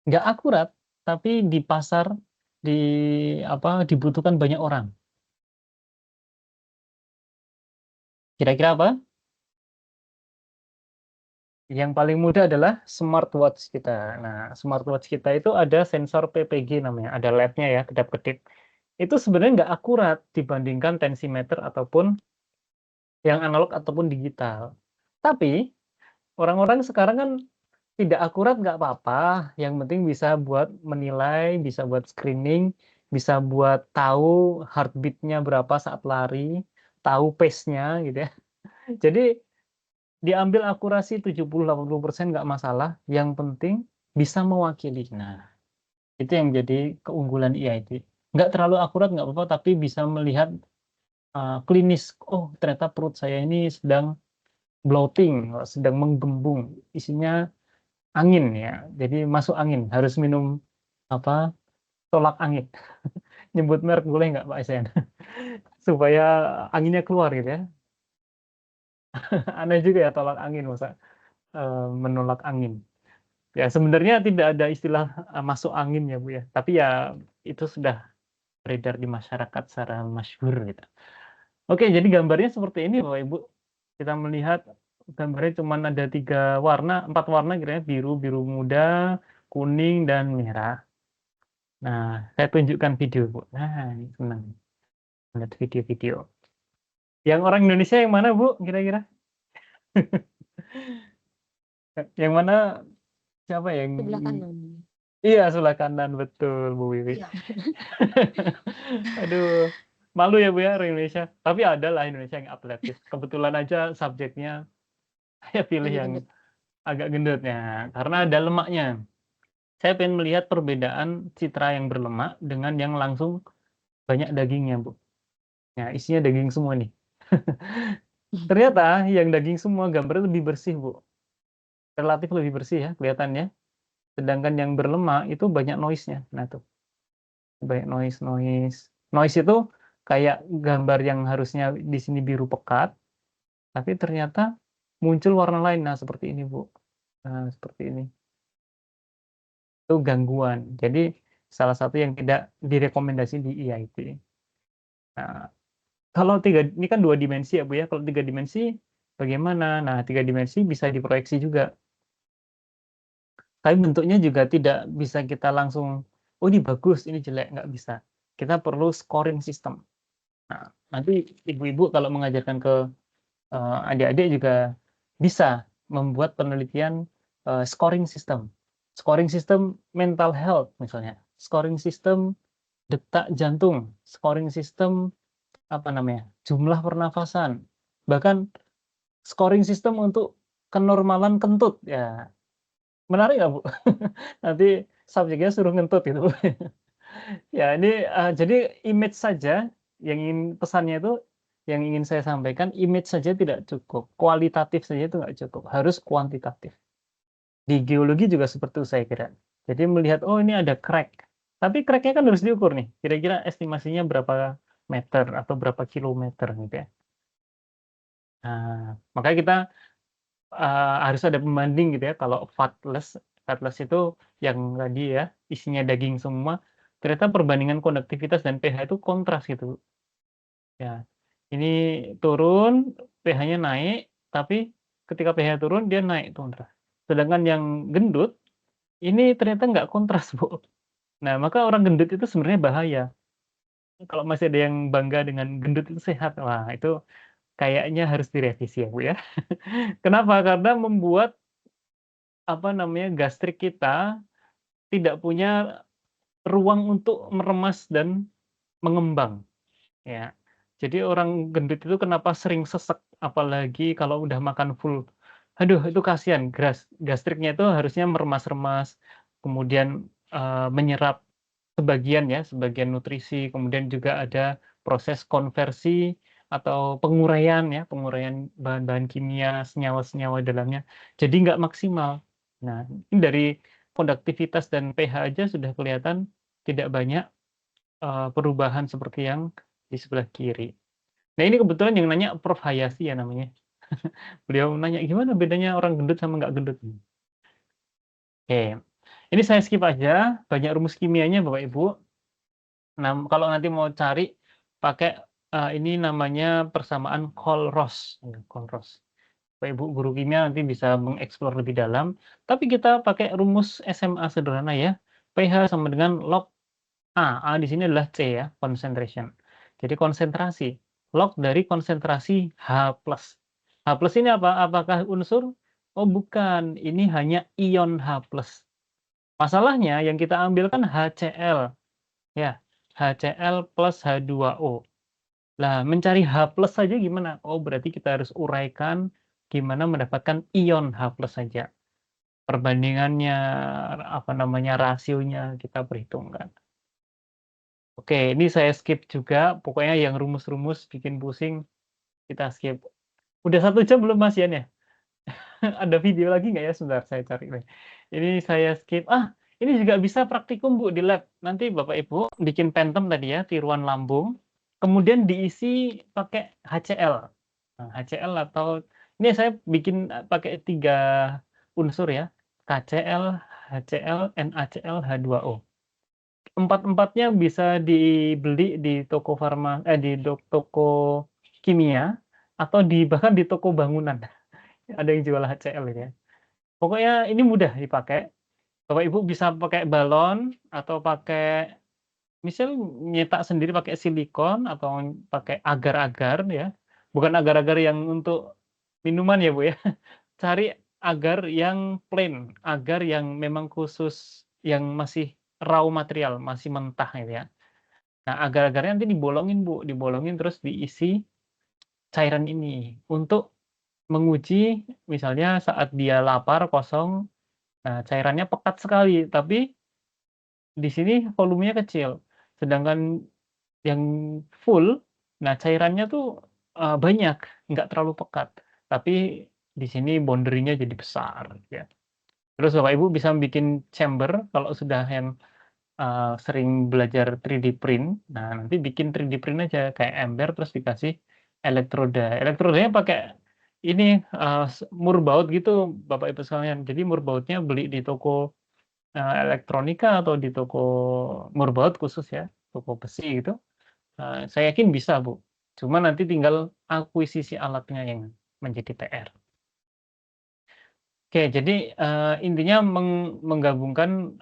nggak akurat, tapi di pasar dibutuhkan banyak orang? Kira-kira apa? Yang paling mudah adalah smartwatch kita. Nah, smartwatch kita itu ada sensor PPG namanya, ada LED-nya ya, kedap-kedip. Itu sebenarnya nggak akurat dibandingkan tensimeter ataupun yang analog ataupun digital. Tapi orang-orang sekarang kan tidak akurat nggak apa-apa, yang penting bisa buat menilai, bisa buat screening, bisa buat tahu heartbeat-nya berapa saat lari, tahu pace-nya gitu ya. Jadi diambil akurasi 70-80% nggak masalah, yang penting bisa mewakili. Nah, itu yang jadi keunggulan EIT. Nggak terlalu akurat nggak apa-apa, tapi bisa melihat klinis, oh ternyata perut saya ini sedang bloating, sedang menggembung, isinya angin ya. Jadi masuk angin, harus minum tolak angin. Nyebut merek boleh nggak Pak Esen? Supaya anginnya keluar gitu ya. Aneh juga ya tolak angin, masa menolak angin. Ya sebenarnya tidak ada istilah masuk angin ya Bu ya, tapi ya itu sudah beredar di masyarakat secara masyhur gitu. Oke, jadi gambarnya seperti ini Bapak Ibu. Kita melihat gambarnya cuma ada 3 warna, 4 warna kiranya biru, biru muda, kuning, dan merah. Nah, saya tunjukkan video Bu. Nah, ini senang lihat video-video. Yang orang Indonesia yang mana Bu kira-kira? Yang mana? Siapa yang Sebelah kanan. iya sebelah kanan, betul Bu Wiwi. Aduh, malu ya Bu ya orang Indonesia. Tapi ada lah Indonesia yang atletis. Kebetulan aja subjeknya saya pilih Lagi yang gendut. agak gendut ya, karena ada lemaknya. Saya pengen melihat perbedaan citra yang berlemak dengan yang langsung banyak dagingnya Bu. Ya, isinya daging semua nih. Ternyata yang daging semua gambarnya lebih bersih Bu. Relatif lebih bersih ya kelihatannya. Sedangkan yang berlemak itu banyak noise-nya. Nah tuh, banyak noise. Noise itu kayak gambar yang harusnya di sini biru pekat, tapi ternyata muncul warna lain. Nah, seperti ini, Bu. Nah, seperti ini. Itu gangguan. Jadi salah satu yang tidak direkomendasi di EIT. Nah, kalau ini kan 2 dimensi ya, Bu ya. Kalau 3 dimensi bagaimana? Nah, 3 dimensi bisa diproyeksi juga. Tapi bentuknya juga tidak bisa kita langsung, oh ini bagus, ini jelek, nggak bisa. Kita perlu scoring system. Nah, nanti ibu-ibu kalau mengajarkan ke adik-adik juga bisa membuat penelitian scoring system. Scoring system mental health misalnya, scoring system detak jantung, scoring system jumlah pernafasan, bahkan scoring system untuk kenormalan kentut ya. Menarik nggak Bu? Nanti subjeknya suruh ngentut gitu. Ya ini jadi image saja yang pesannya itu yang ingin saya sampaikan, image saja tidak cukup, kualitatif saja itu nggak cukup, harus kuantitatif. Di geologi juga seperti itu saya kira. Jadi melihat, oh ini ada crack, tapi crack-nya kan harus diukur nih, kira-kira estimasinya berapa meter atau berapa kilometer gitu ya. Nah, makanya kita harus ada pembanding gitu ya, kalau fatless itu yang tadi ya, isinya daging semua, ternyata perbandingan konduktivitas dan pH itu kontras gitu. Ya, ini turun, pH-nya naik, tapi ketika pH turun dia naik kontras. Sedangkan yang gendut, ini ternyata nggak kontras, Bu. Nah, maka orang gendut itu sebenarnya bahaya. Kalau masih ada yang bangga dengan gendut itu sehat, wah itu kayaknya harus direvisi ya, Bu ya. Kenapa? Karena membuat gastrik kita tidak punya ruang untuk meremas dan mengembang. Ya, jadi orang gendut itu kenapa sering sesek, apalagi kalau udah makan full. Aduh, itu kasihan, gastriknya itu harusnya meremas-remas, kemudian menyerap sebagian nutrisi, kemudian juga ada proses konversi atau penguraian ya, penguraian bahan-bahan kimia, senyawa-senyawa dalamnya. Jadi nggak maksimal. Nah, ini dari konduktivitas dan pH aja sudah kelihatan tidak banyak perubahan seperti yang di sebelah kiri. Nah ini kebetulan yang nanya Prof. Hayasi ya namanya. Beliau nanya gimana bedanya orang gendut sama nggak gendut. Oke, ini saya skip aja, banyak rumus kimianya Bapak Ibu. Nah, kalau nanti mau cari pakai ini namanya persamaan Kohl-Ross. Kohl-Ross. Bapak Ibu guru kimia nanti bisa mengeksplor lebih dalam. Tapi kita pakai rumus SMA sederhana ya. pH sama dengan log A. A di sini adalah C ya, concentration. Jadi konsentrasi. Log dari konsentrasi H+. H+ ini apa? Apakah unsur? Oh bukan, ini hanya ion H+. Masalahnya yang kita ambil kan HCl. Ya, HCl plus H2O. Lah, mencari H+ saja gimana? Oh, berarti kita harus uraikan gimana mendapatkan ion H+ saja. Perbandingannya, rasionya kita perhitungkan. Oke, ini saya skip juga. Pokoknya yang rumus-rumus bikin pusing, kita skip. Udah 1 jam belum Mas Yan ya? Ada video lagi nggak ya? Sebentar, saya cari. Ini saya skip. Ini juga bisa praktikum Bu di lab. Nanti Bapak Ibu bikin pentem tadi ya, tiruan lambung, kemudian diisi pakai HCl. Nah, HCl atau ini saya bikin pakai 3 unsur ya, KCl, HCl, NaCl, H2O. Empat-empatnya bisa dibeli di toko di toko kimia atau bahkan di toko bangunan. Ada yang jual HCl ya. Pokoknya ini mudah dipakai. Bapak Ibu bisa pakai balon atau pakai misal nyetak sendiri pakai silikon atau pakai agar-agar ya. Bukan agar-agar yang untuk minuman ya Bu ya. Cari agar yang plain, agar yang memang khusus, yang masih raw material, masih mentah gitu ya. Nah, agar-agarnya nanti dibolongin Bu, dibolongin terus diisi cairan ini untuk menguji misalnya saat dia lapar, kosong, nah cairannya pekat sekali, tapi di sini volumenya kecil. Sedangkan yang full, nah cairannya tuh, banyak, nggak terlalu pekat. Tapi di sini boundary-nya jadi besar ya. Terus Bapak Ibu bisa bikin chamber kalau sudah yang, sering belajar 3D print, nah nanti bikin 3D print aja kayak ember terus dikasih elektroda. Elektrodanya pakai ini, murbaut gitu Bapak Ibu sekalian. Jadi murbautnya beli di toko elektronika atau di toko murbaut khusus ya, toko besi gitu, saya yakin bisa Bu. Cuma nanti tinggal akuisisi alatnya yang menjadi PR. Oke, jadi, intinya menggabungkan,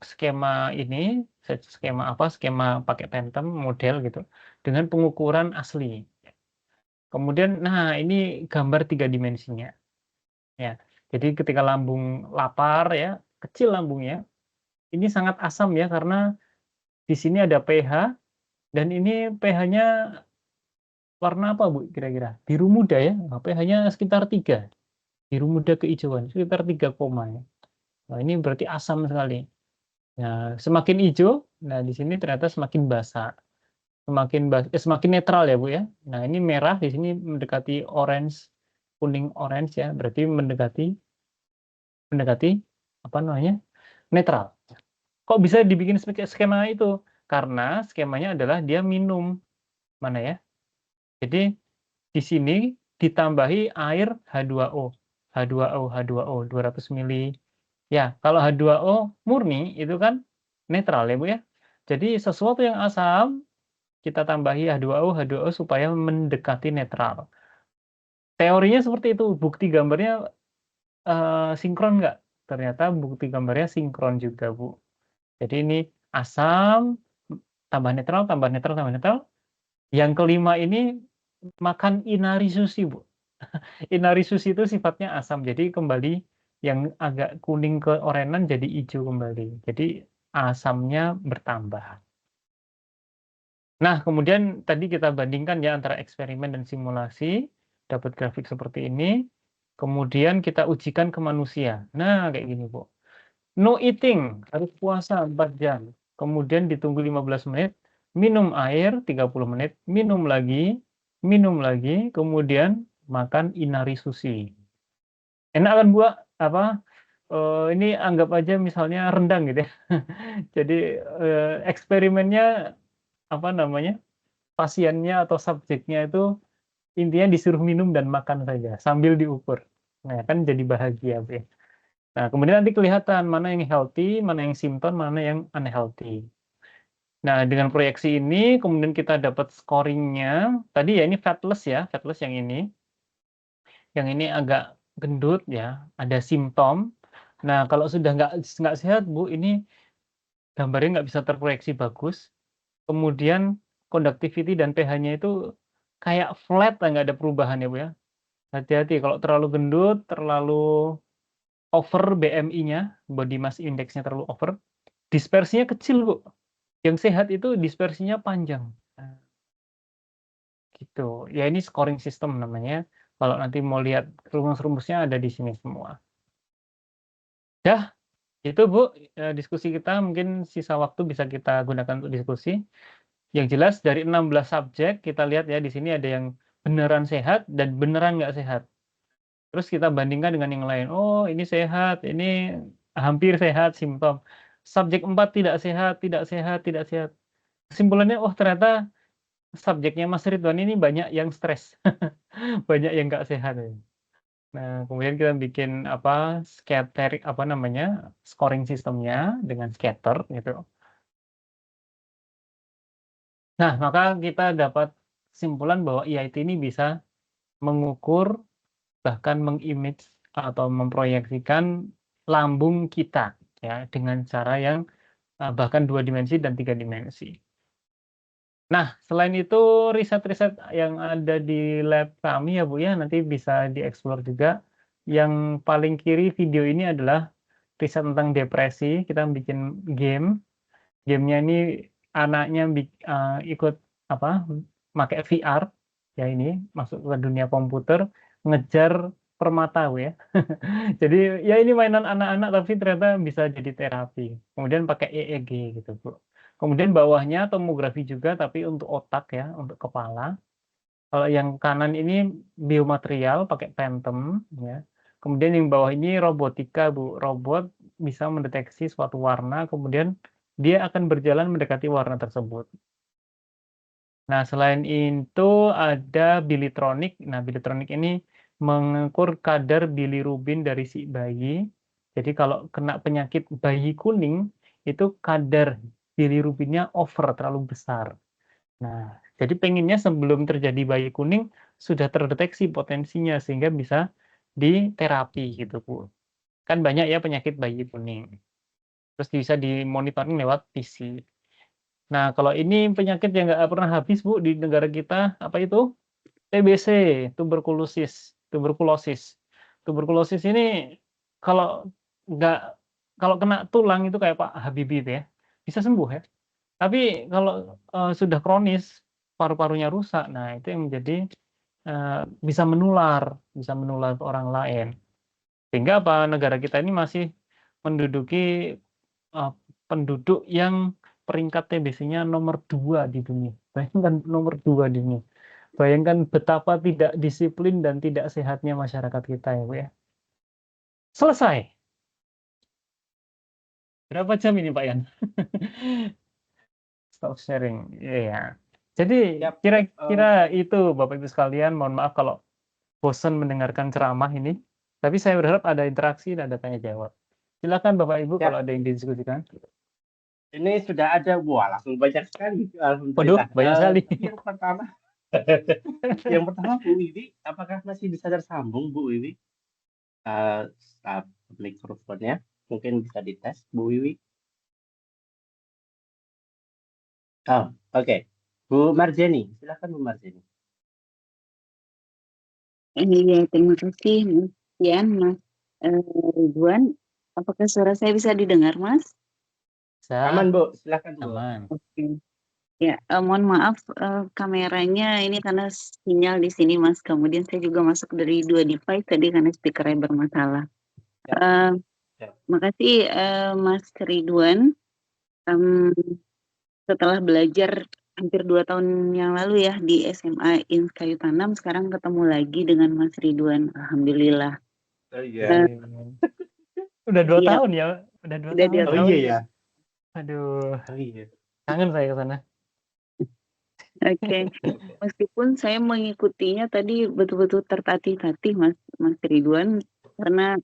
skema ini, skema pakai Phantom model gitu, dengan pengukuran asli. Kemudian, nah ini gambar 3 dimensinya, ya. Jadi ketika lambung lapar ya, kecil lambungnya, ini sangat asam ya karena di sini ada pH dan ini pH-nya warna apa Bu kira-kira? Biru muda ya, pH-nya sekitar 3, biru muda kehijauan, sekitar 3 koma ya. Nah, ini berarti asam sekali. Nah, semakin hijau, nah di sini ternyata semakin basah, semakin netral ya Bu ya. Nah, ini merah di sini mendekati orange, kuning orange ya, berarti mendekati apa namanya? Netral. Kok bisa dibikin skema itu? Karena skemanya adalah dia minum. Mana ya? Jadi di sini ditambahi air H2O. H2O, H2O 200 mili. Ya, kalau H2O murni itu kan netral ya Bu ya. Jadi sesuatu yang asam kita tambahi H2O, H2O supaya mendekati netral. Teorinya seperti itu. Bukti gambarnya sinkron nggak? Ternyata bukti gambarnya sinkron juga Bu. Jadi ini asam, tambah netral, tambah netral, tambah netral. Yang kelima ini makan inari sushi, Bu. Inari sushi itu sifatnya asam, jadi kembali yang agak kuning keorenan jadi hijau kembali. Jadi asamnya bertambah. Nah, kemudian tadi kita bandingkan ya antara eksperimen dan simulasi, dapat grafik seperti ini. Kemudian kita ujikan ke manusia. Nah, kayak gini, Bu. No eating, harus puasa 4 jam. Kemudian ditunggu 15 menit, minum air 30 menit, minum lagi, kemudian makan inari sushi. Enak kan Bu? Ini anggap aja misalnya rendang gitu ya. Jadi, eksperimennya, pasiennya atau subjeknya itu intinya disuruh minum dan makan saja sambil diukur. Nah, kan jadi bahagia Bu ya. Nah, kemudian nanti kelihatan mana yang healthy, mana yang simptom, mana yang unhealthy. Nah, dengan proyeksi ini kemudian kita dapat scoring-nya. Tadi ya ini fatless ya, fatless yang ini. Yang ini agak gendut ya, ada simptom. Nah, kalau sudah nggak sehat Bu, ini gambarnya nggak bisa terproyeksi bagus. Kemudian conductivity dan pH-nya itu kayak flat, nggak ada perubahan ya Bu ya. Hati-hati kalau terlalu gendut, terlalu over BMI-nya, body mass index-nya terlalu over, dispersinya kecil Bu. Yang sehat itu dispersinya panjang. Nah, gitu. Ya ini scoring system namanya. Kalau nanti mau lihat rumus-rumusnya ada di sini semua. Dah, itu Bu, diskusi kita mungkin sisa waktu bisa kita gunakan untuk diskusi. Yang jelas dari 16 subjek kita lihat ya di sini ada yang beneran sehat dan beneran nggak sehat. Terus kita bandingkan dengan yang lain. Oh, ini sehat, ini hampir sehat simptom. Subjek 4 tidak sehat, tidak sehat, tidak sehat. Kesimpulannya, oh ternyata subjeknya Mas Ridwan ini banyak yang stres, banyak yang nggak sehat. Nah, kemudian kita bikin apa scatter apa namanya scoring sistemnya dengan scatter gitu. Nah, maka kita dapat kesimpulan bahwa EIT ini bisa mengukur bahkan mengimage atau memproyeksikan lambung kita ya dengan cara yang bahkan 2 dimensi dan 3 dimensi. Nah, selain itu riset-riset yang ada di lab kami ya Bu ya, nanti bisa dieksplor juga. Yang paling kiri video ini adalah riset tentang depresi, kita bikin game. Game-nya ini anaknya ikut apa, pakai VR, ya ini masuk ke dunia komputer, ngejar permata Bu ya. Jadi ya ini mainan anak-anak tapi ternyata bisa jadi terapi. Kemudian pakai EEG gitu Bu. Kemudian bawahnya tomografi juga tapi untuk otak ya, untuk kepala. Kalau yang kanan ini biomaterial pakai Phantom ya. Kemudian yang bawah ini robotika Bu. Robot bisa mendeteksi suatu warna, kemudian dia akan berjalan mendekati warna tersebut. Nah, selain itu ada bilitronik. Nah, bilitronik ini mengukur kadar bilirubin dari si bayi. Jadi kalau kena penyakit bayi kuning, itu kadar bilirubinnya over, terlalu besar. Nah, jadi pengennya sebelum terjadi bayi kuning, sudah terdeteksi potensinya, sehingga bisa diterapi gitu, Bu. Kan banyak ya penyakit bayi kuning. Terus bisa dimonitoring lewat PC. Nah, kalau ini penyakit yang nggak pernah habis, Bu, di negara kita, apa itu? TBC, tuberkulosis. Tuberkulosis. Tuberkulosis ini kalau nggak kalau kena tulang itu kayak Pak Habibie itu ya, bisa sembuh ya. Tapi kalau, sudah kronis, paru-parunya rusak, nah itu yang menjadi, bisa menular ke orang lain. Sehingga apa, negara kita ini masih menduduki, penduduk yang peringkat TBC-nya nomor 2 di dunia. Bayangkan nomor 2 di dunia. Bayangkan betapa tidak disiplin dan tidak sehatnya masyarakat kita ya, Bu, ya. Selesai. Berapa jam ini, Pak Yan? Stop sharing, iya. Jadi Yap, kira-kira itu Bapak Ibu sekalian, mohon maaf kalau bosan mendengarkan ceramah ini, tapi saya berharap ada interaksi dan ada tanya jawab. Silakan Bapak Ibu Siap. kalau ada yang didiskusikan. Ini sudah ada, wah langsung banyak sekali, Waduh, alhamdulillah. banyak sekali. Tapi yang pertama Bu Wiwi, apakah masih bisa tersambung Bu Wiwi? Mikrofonnya mungkin bisa dites Bu Wiwi. Oh, oke. Bu Marjeni, silakan Bu Marjeni. Iya, terima kasih Mas Yan, Mas Ridwan. Apakah suara saya bisa didengar, Mas? Bisa, Aman Bu, silakan Bu. aman. Oke. Ya, mohon maaf kameranya ini karena sinyal di sini, Mas. Kemudian saya juga masuk dari 2 device tadi karena speakernya bermasalah. Ya. Makasih Mas Ridwan. Setelah belajar hampir 2 tahun yang lalu ya di SMA INS Kayu Tanam, sekarang ketemu lagi dengan Mas Ridwan. Alhamdulillah. Oh iya. Udah 2 Iya. tahun ya? Udah 2 Udah tahun. 2 Oh tahun. iya ya. Aduh, Oh iya. kangen saya ke sana. Oke. Meskipun saya mengikutinya tadi betul-betul tertatih-tatih Mas Ridwan karena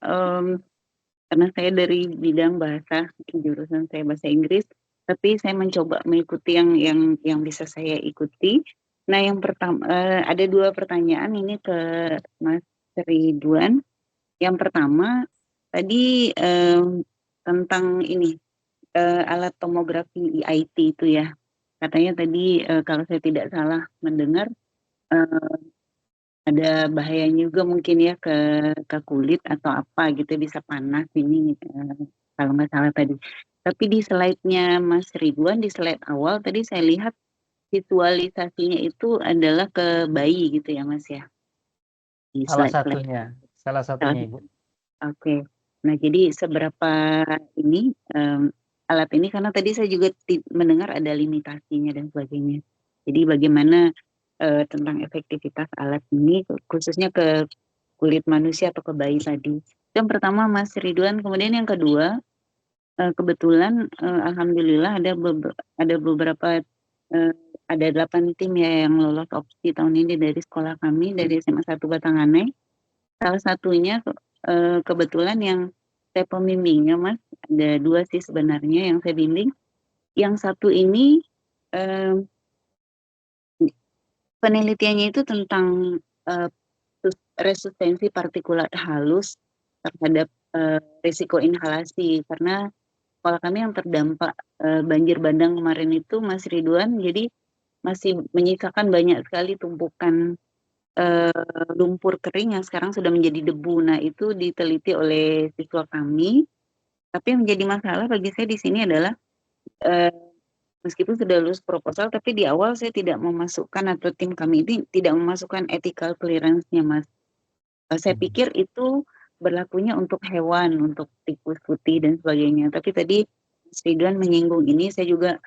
saya dari bidang bahasa, jurusan saya bahasa Inggris, tapi saya mencoba mengikuti yang bisa saya ikuti. Nah, yang pertama ada 2 pertanyaan ini ke Mas Ridwan. Yang pertama tadi tentang ini alat tomografi EIT itu ya. Katanya tadi kalau saya tidak salah mendengar ada bahayanya juga mungkin ya ke kulit atau apa gitu, bisa panas ini kalau nggak salah tadi. Tapi di slide-nya Mas Ridwan, di slide awal tadi saya lihat visualisasinya itu adalah ke bayi gitu ya Mas ya? Di Salah slide-slide. satunya Ibu. Oke. Nah, jadi seberapa ini alat ini karena tadi saya juga mendengar ada limitasinya dan sebagainya. Jadi bagaimana tentang efektivitas alat ini khususnya ke kulit manusia atau ke bayi tadi. yang pertama Mas Ridwan, kemudian yang kedua, kebetulan, alhamdulillah ada beberapa, ada 8 tim ya yang lolos opsi tahun ini dari sekolah kami, dari SMA 1 Batanganai. Salah satunya, kebetulan yang saya pembimbingnya Mas, ada 2 sih sebenarnya yang saya bimbing. Yang satu ini, penelitiannya itu tentang, resistensi partikulat halus terhadap, risiko inhalasi. Karena sekolah kami yang terdampak, banjir bandang kemarin itu Mas Ridwan, jadi masih menyisakan banyak sekali tumpukan, lumpur kering yang sekarang sudah menjadi debu. Nah, itu diteliti oleh siswa kami, tapi yang menjadi masalah bagi saya di sini adalah, meskipun sudah lulus proposal, tapi di awal saya tidak memasukkan atau tim kami ini tidak memasukkan ethical clearance-nya, Mas. Saya pikir itu berlakunya untuk hewan, untuk tikus putih dan sebagainya. Tapi tadi Mas Ridwan menyinggung ini, saya juga,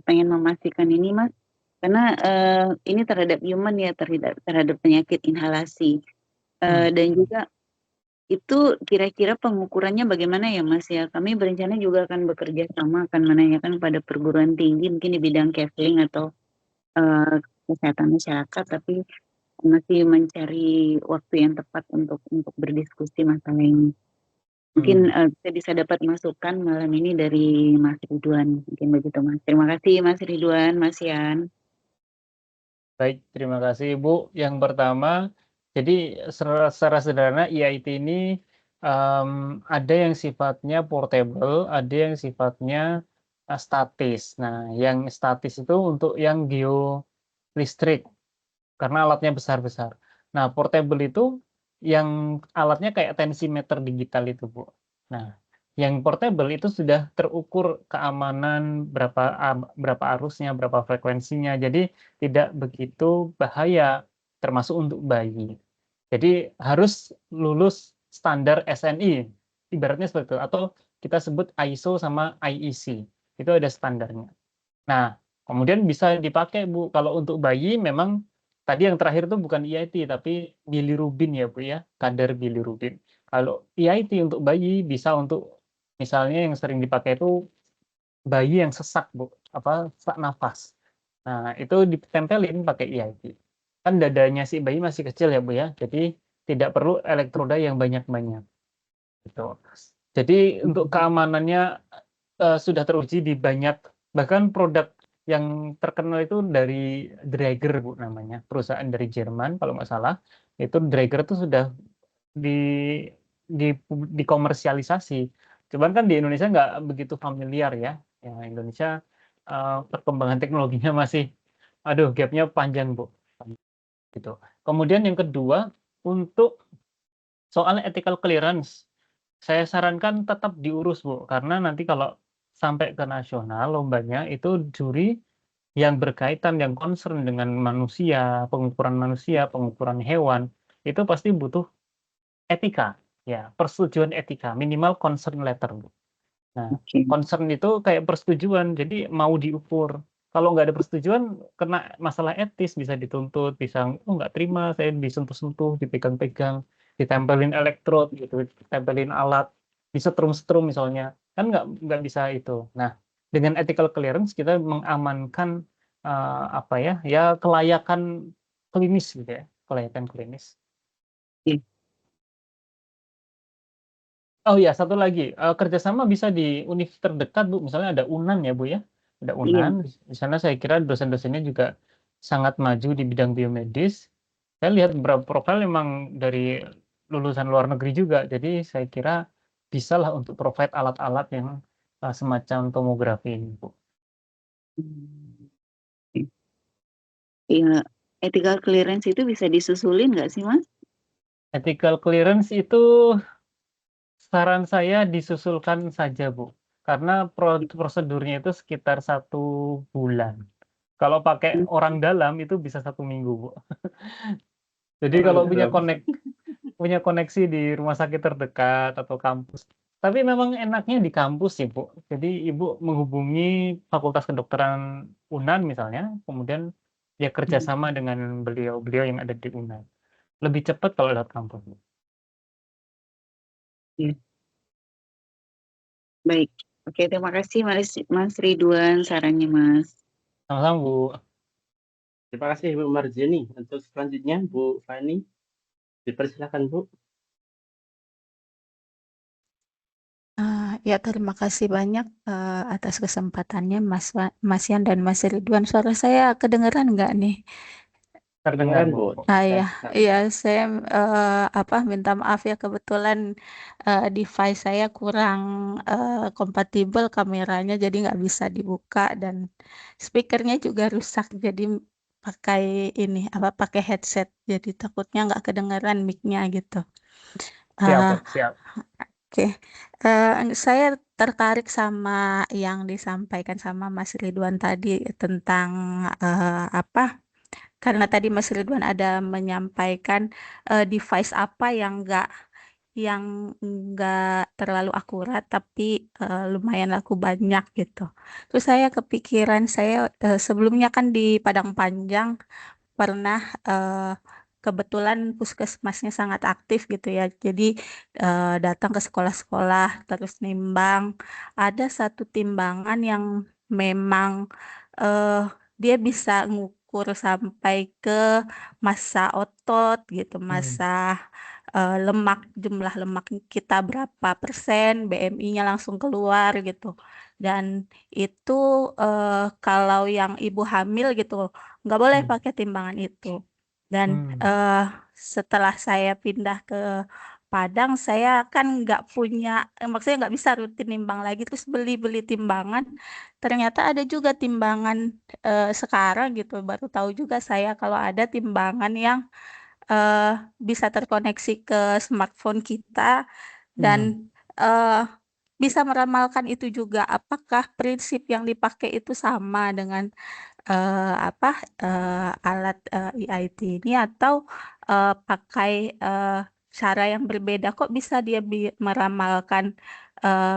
pengen memastikan ini, Mas, karena, ini terhadap human ya, terhadap penyakit inhalasi. Dan juga itu kira-kira pengukurannya bagaimana ya, Mas, ya? Kami berencana juga akan bekerja sama, akan menanyakan pada perguruan tinggi mungkin di bidang Kevling atau, kesehatan masyarakat, tapi masih mencari waktu yang tepat untuk berdiskusi masalah ini. Mungkin, saya bisa dapat masukan malam ini dari Mas Ridwan, mungkin begitu, Mas. Terima kasih Mas Ridwan, Mas Yan. Baik, terima kasih Ibu. Yang pertama, jadi secara sederhana EIT ini ada yang sifatnya portable, ada yang sifatnya statis. Nah, yang statis itu untuk yang geolistrik, karena alatnya besar-besar. Nah, portable itu yang alatnya kayak tensimeter digital itu, Bu. Nah, yang portable itu sudah terukur keamanan, berapa arusnya, berapa frekuensinya, jadi tidak begitu bahaya, termasuk untuk bayi. Jadi harus lulus standar SNI, ibaratnya seperti itu, atau kita sebut ISO sama IEC, itu ada standarnya. Nah, kemudian bisa dipakai, Bu, kalau untuk bayi memang tadi yang terakhir itu bukan EIT, tapi bilirubin ya, Bu, ya, kadar bilirubin. Kalau EIT untuk bayi bisa untuk misalnya yang sering dipakai itu bayi yang sesak, Bu, sesak nafas. Nah, itu ditempelin pakai EIT. Kan dadanya si bayi masih kecil ya, Bu, ya, jadi tidak perlu elektroda yang banyak-banyak, gitu. Jadi untuk keamanannya sudah teruji di banyak, bahkan produk yang terkenal itu dari Dräger, Bu, namanya, perusahaan dari Jerman kalau nggak salah. Itu Dräger itu sudah di dikomersialisasi. Cuman kan di Indonesia nggak begitu familiar ya. Yang Indonesia perkembangan teknologinya masih, aduh, gapnya panjang, Bu. Gitu. Kemudian yang kedua, untuk soal ethical clearance, saya sarankan tetap diurus, Bu, karena nanti kalau sampai ke nasional lombanya itu juri yang berkaitan, yang concern dengan manusia, pengukuran hewan, itu pasti butuh etika, ya, persetujuan etika, minimal concern letter, Bu. Nah, Oke. concern itu kayak persetujuan, jadi mau diukur. Kalau nggak ada persetujuan, kena masalah etis, bisa dituntut, bisa, "Oh, nggak terima, saya disentuh-sentuh, dipegang-pegang, ditempelin elektrod gitu, ditempelin alat, disetrum-setrum," misalnya. Kan nggak bisa itu. Nah, dengan ethical clearance kita mengamankan, apa ya, ya kelayakan klinis gitu ya, kelayakan klinis. Oke. Oh iya, satu lagi, kerjasama bisa di univ terdekat, Bu, misalnya ada UNAN ya, Bu, ya. Ada Iya. UNAN, di sana saya kira dosen-dosennya juga sangat maju di bidang biomedis. Saya lihat beberapa profil memang dari lulusan luar negeri juga, jadi saya kira bisalah untuk provide alat-alat yang, semacam tomografi ini, Bu. Oke. Iya, ethical clearance itu bisa disusulin nggak sih, Mas? Ethical clearance itu saran saya disusulkan saja, Bu, karena prosedurnya itu sekitar 1 bulan. Kalau pakai orang dalam itu bisa 1 minggu, Bu. Jadi kalau punya koneksi di rumah sakit terdekat atau kampus. Tapi memang enaknya di kampus sih, Bu. Jadi Ibu menghubungi Fakultas Kedokteran UNAN misalnya, kemudian ya kerjasama dengan beliau-beliau yang ada di UNAN. Lebih cepat kalau lewat kampus, Bu. Ya, baik. Oke, terima kasih Mas Ridwan sarannya, Mas. Sama-sama, Bu. Terima kasih Bu Marjani. Untuk selanjutnya Bu Fani, dipersilakan Bu. Ya terima kasih banyak atas kesempatannya Mas Yan dan Mas Ridwan. Suara saya kedengeran nggak nih? Terdengar, Kedengaran Bu. Bu. Iya, Nah, iya saya minta maaf ya kebetulan device saya kurang kompatibel kameranya jadi nggak bisa dibuka dan speakernya juga rusak jadi pakai headset jadi takutnya nggak kedengeran mic-nya gitu. Siap, Eh, Bu. Siap. Oke, saya tertarik sama yang disampaikan sama Mas Ridwan tadi tentang karena tadi Mas Ridwan ada menyampaikan device apa yang nggak terlalu akurat tapi lumayan laku banyak gitu. Terus saya kepikiran saya sebelumnya kan di Padang Panjang pernah kebetulan puskesmasnya sangat aktif gitu ya. Jadi datang ke sekolah-sekolah terus nimbang. Ada satu timbangan yang memang eh, dia bisa ngukur sampai ke massa otot gitu, massa lemak, jumlah lemak kita berapa persen, BMI-nya langsung keluar gitu. Dan itu kalau yang ibu hamil gitu nggak boleh Hmm. pakai timbangan itu. Dan Hmm. setelah saya pindah ke Padang, saya kan nggak punya, maksudnya nggak bisa rutin nimbang lagi, terus beli-beli timbangan. Ternyata ada juga timbangan sekarang gitu, baru tahu juga saya kalau ada timbangan yang bisa terkoneksi ke smartphone kita dan bisa meramalkan itu juga. Apakah prinsip yang dipakai itu sama dengan alat EIT ini atau pakai cara yang berbeda? Kok bisa dia meramalkan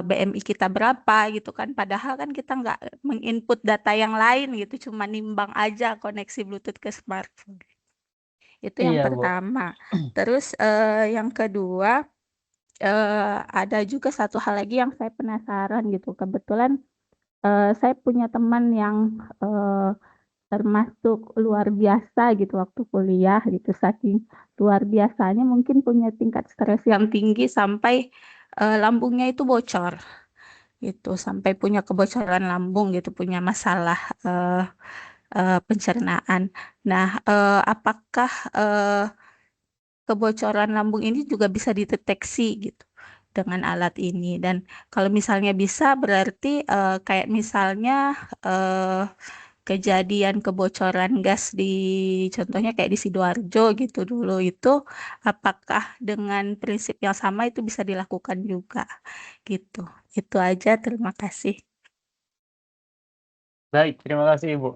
BMI kita berapa gitu kan? Padahal kan kita nggak menginput data yang lain gitu, cuma nimbang aja koneksi Bluetooth ke smartphone. Itu yang Iya, Bu. pertama. Terus yang kedua ada juga satu hal lagi yang saya penasaran gitu. Kebetulan saya punya teman yang termasuk luar biasa gitu waktu kuliah gitu. Saking luar biasanya mungkin punya tingkat stres yang tinggi sampai lambungnya itu bocor gitu. Sampai punya kebocoran lambung gitu, punya masalah pencernaan. Nah, apakah kebocoran lambung ini juga bisa dideteksi gitu dengan alat ini? Dan kalau misalnya bisa berarti kayak misalnya kejadian kebocoran gas di contohnya kayak di Sidoarjo gitu dulu itu apakah dengan prinsip yang sama itu bisa dilakukan juga gitu. Itu aja, terima kasih. Baik, terima kasih, Ibu.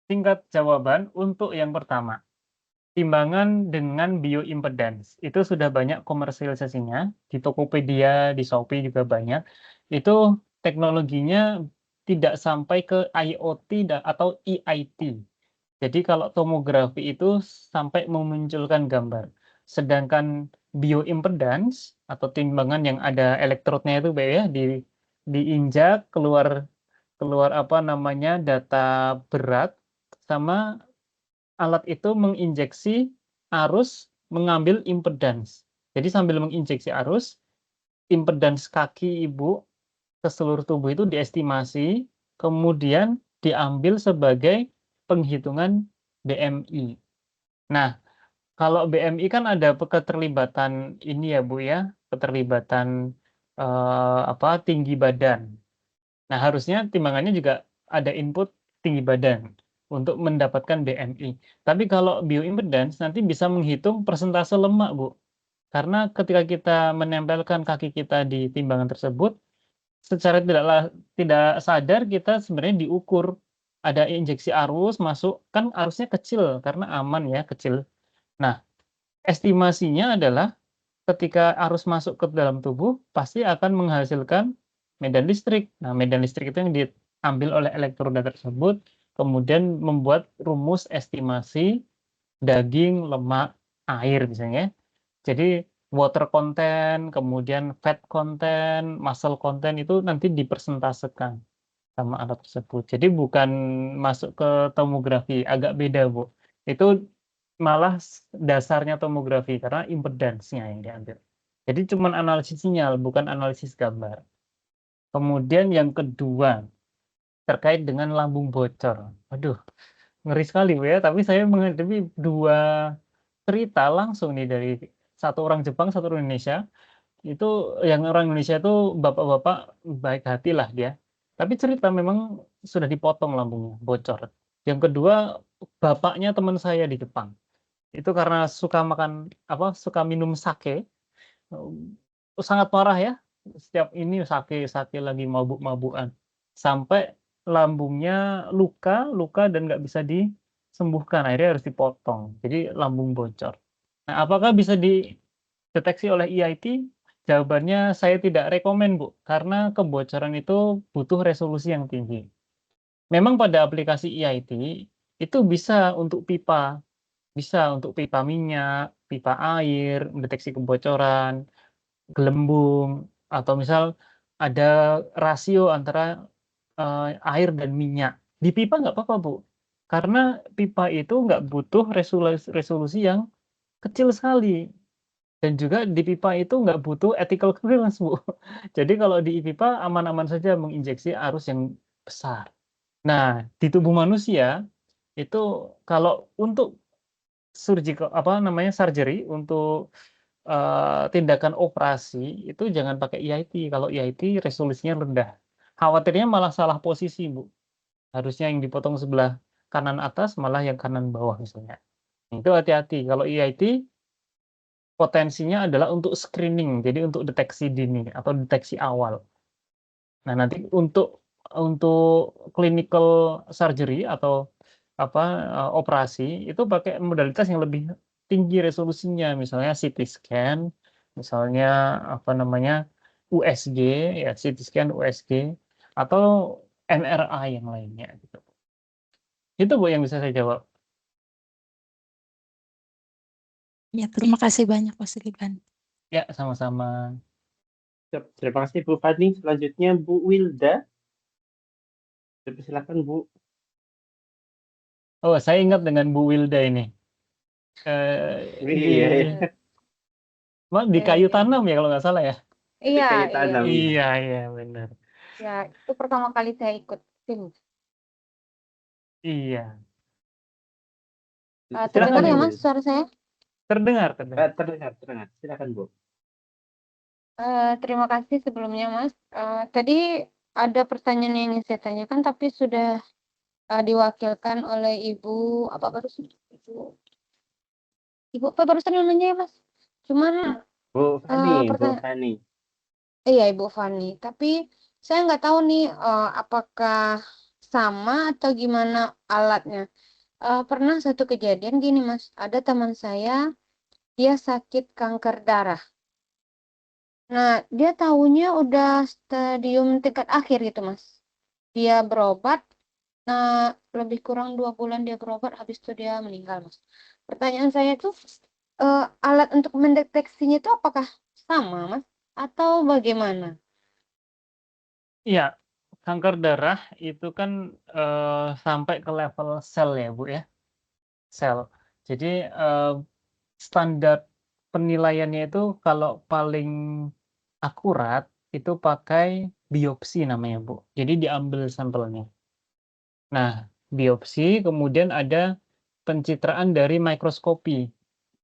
Singkat jawaban untuk yang pertama. Timbangan dengan bioimpedance itu sudah banyak komersialisasinya di Tokopedia, di Shopee juga banyak. Itu teknologinya tidak sampai ke IoT atau EIT. Jadi kalau tomografi itu sampai memunculkan gambar. Sedangkan bioimpedance atau timbangan yang ada elektrodnya itu ya diinjak keluar apa namanya data berat sama alat itu menginjeksi arus mengambil impedans. Jadi sambil menginjeksi arus, impedans kaki ibu ke seluruh tubuh itu diestimasi, kemudian diambil sebagai penghitungan BMI. Nah, kalau BMI kan ada keterlibatan ini ya Bu ya, keterlibatan tinggi badan. Nah, harusnya timbangannya juga ada input tinggi badan untuk mendapatkan BMI. Tapi kalau bioimpedance nanti bisa menghitung persentase lemak, Bu. Karena ketika kita menempelkan kaki kita di timbangan tersebut, secara tidak sadar kita sebenarnya diukur. Ada injeksi arus masuk, kan arusnya kecil karena aman ya, kecil. Nah, estimasinya adalah ketika arus masuk ke dalam tubuh, pasti akan menghasilkan medan listrik. Nah, medan listrik itu yang diambil oleh elektroda tersebut, kemudian membuat rumus estimasi daging, lemak, air misalnya. Jadi water content, kemudian fat content, muscle content itu nanti dipersentasekan sama alat tersebut. Jadi bukan masuk ke tomografi, agak beda, Bu. Itu malah dasarnya tomografi karena impedance-nya yang diambil. Jadi cuma analisis sinyal, bukan analisis gambar. Kemudian yang kedua, terkait dengan lambung bocor. Aduh, ngeri sekali, Bu, ya, tapi saya menghadapi 2 cerita langsung nih dari satu orang Jepang, satu orang Indonesia. Itu yang orang Indonesia itu bapak-bapak baik hati lah dia, tapi cerita memang sudah dipotong lambungnya, bocor. Yang kedua, bapaknya teman saya di Jepang. Itu karena suka makan suka minum sake, sangat parah ya, setiap ini sake lagi mabuk-mabukan. Sampai lambungnya luka dan nggak bisa disembuhkan, akhirnya harus dipotong. Jadi lambung bocor. Nah, apakah bisa dideteksi oleh EIT? Jawabannya saya tidak rekomen, Bu, karena kebocoran itu butuh resolusi yang tinggi. Memang pada aplikasi EIT itu bisa untuk pipa minyak, pipa air, mendeteksi kebocoran, gelembung, atau misal ada rasio antara air dan minyak. Di pipa nggak apa-apa, Bu, karena pipa itu nggak butuh resolusi yang kecil sekali. Dan juga di pipa itu nggak butuh ethical clearance, Bu. Jadi kalau di pipa aman-aman saja menginjeksi arus yang besar. Nah, di tubuh manusia itu kalau untuk surgery, untuk tindakan operasi itu jangan pakai EIT. Kalau EIT resolusinya rendah. Khawatirnya malah salah posisi, Bu. Harusnya yang dipotong sebelah kanan atas, malah yang kanan bawah misalnya. Itu hati-hati. Kalau EIT potensinya adalah untuk screening, jadi untuk deteksi dini atau deteksi awal. Nah, nanti untuk clinical surgery atau operasi itu pakai modalitas yang lebih tinggi resolusinya, misalnya CT scan, misalnya USG, ya CT scan, USG, atau MRI yang lainnya gitu. Itu, Bu, yang bisa saya jawab. Ya, terima kasih banyak Mas Ridwan. Ya, sama-sama. Terima kasih Bu Fani. Selanjutnya Bu Wilda. Silakan Bu. Oh, saya ingat dengan Bu Wilda ini. Iya. Di kayu tanam ya kalau nggak salah ya? Di Iya, kayu iya. tanam. Iya, benar. Ya, itu pertama kali saya ikut tim. Iya, Terdengar Silakan ya Bu. Mas suara saya? terdengar. Terdengar. Silakan Bu. Terima kasih sebelumnya Mas. Tadi ada pertanyaan yang ingin saya tanyakan tapi sudah diwakilkan oleh Ibu apa barusan namanya ya Mas? Cuman Bu pertanyaan Fani. iya Ibu Fani. Tapi saya nggak tahu nih apakah sama atau gimana alatnya. Pernah satu kejadian gini Mas, ada teman saya dia sakit kanker darah. Nah, dia tahunya udah stadium tingkat akhir gitu, Mas. Dia berobat, nah lebih kurang 2 bulan dia berobat, habis itu dia meninggal, Mas. Pertanyaan saya tuh, alat untuk mendeteksinya itu apakah sama, Mas? Atau bagaimana? Iya, kanker darah itu kan sampai ke level sel ya, Bu, ya. Sel. Jadi standar penilaiannya itu kalau paling akurat itu pakai biopsi namanya, Bu. Jadi diambil sampelnya. Nah, biopsi kemudian ada pencitraan dari mikroskopi.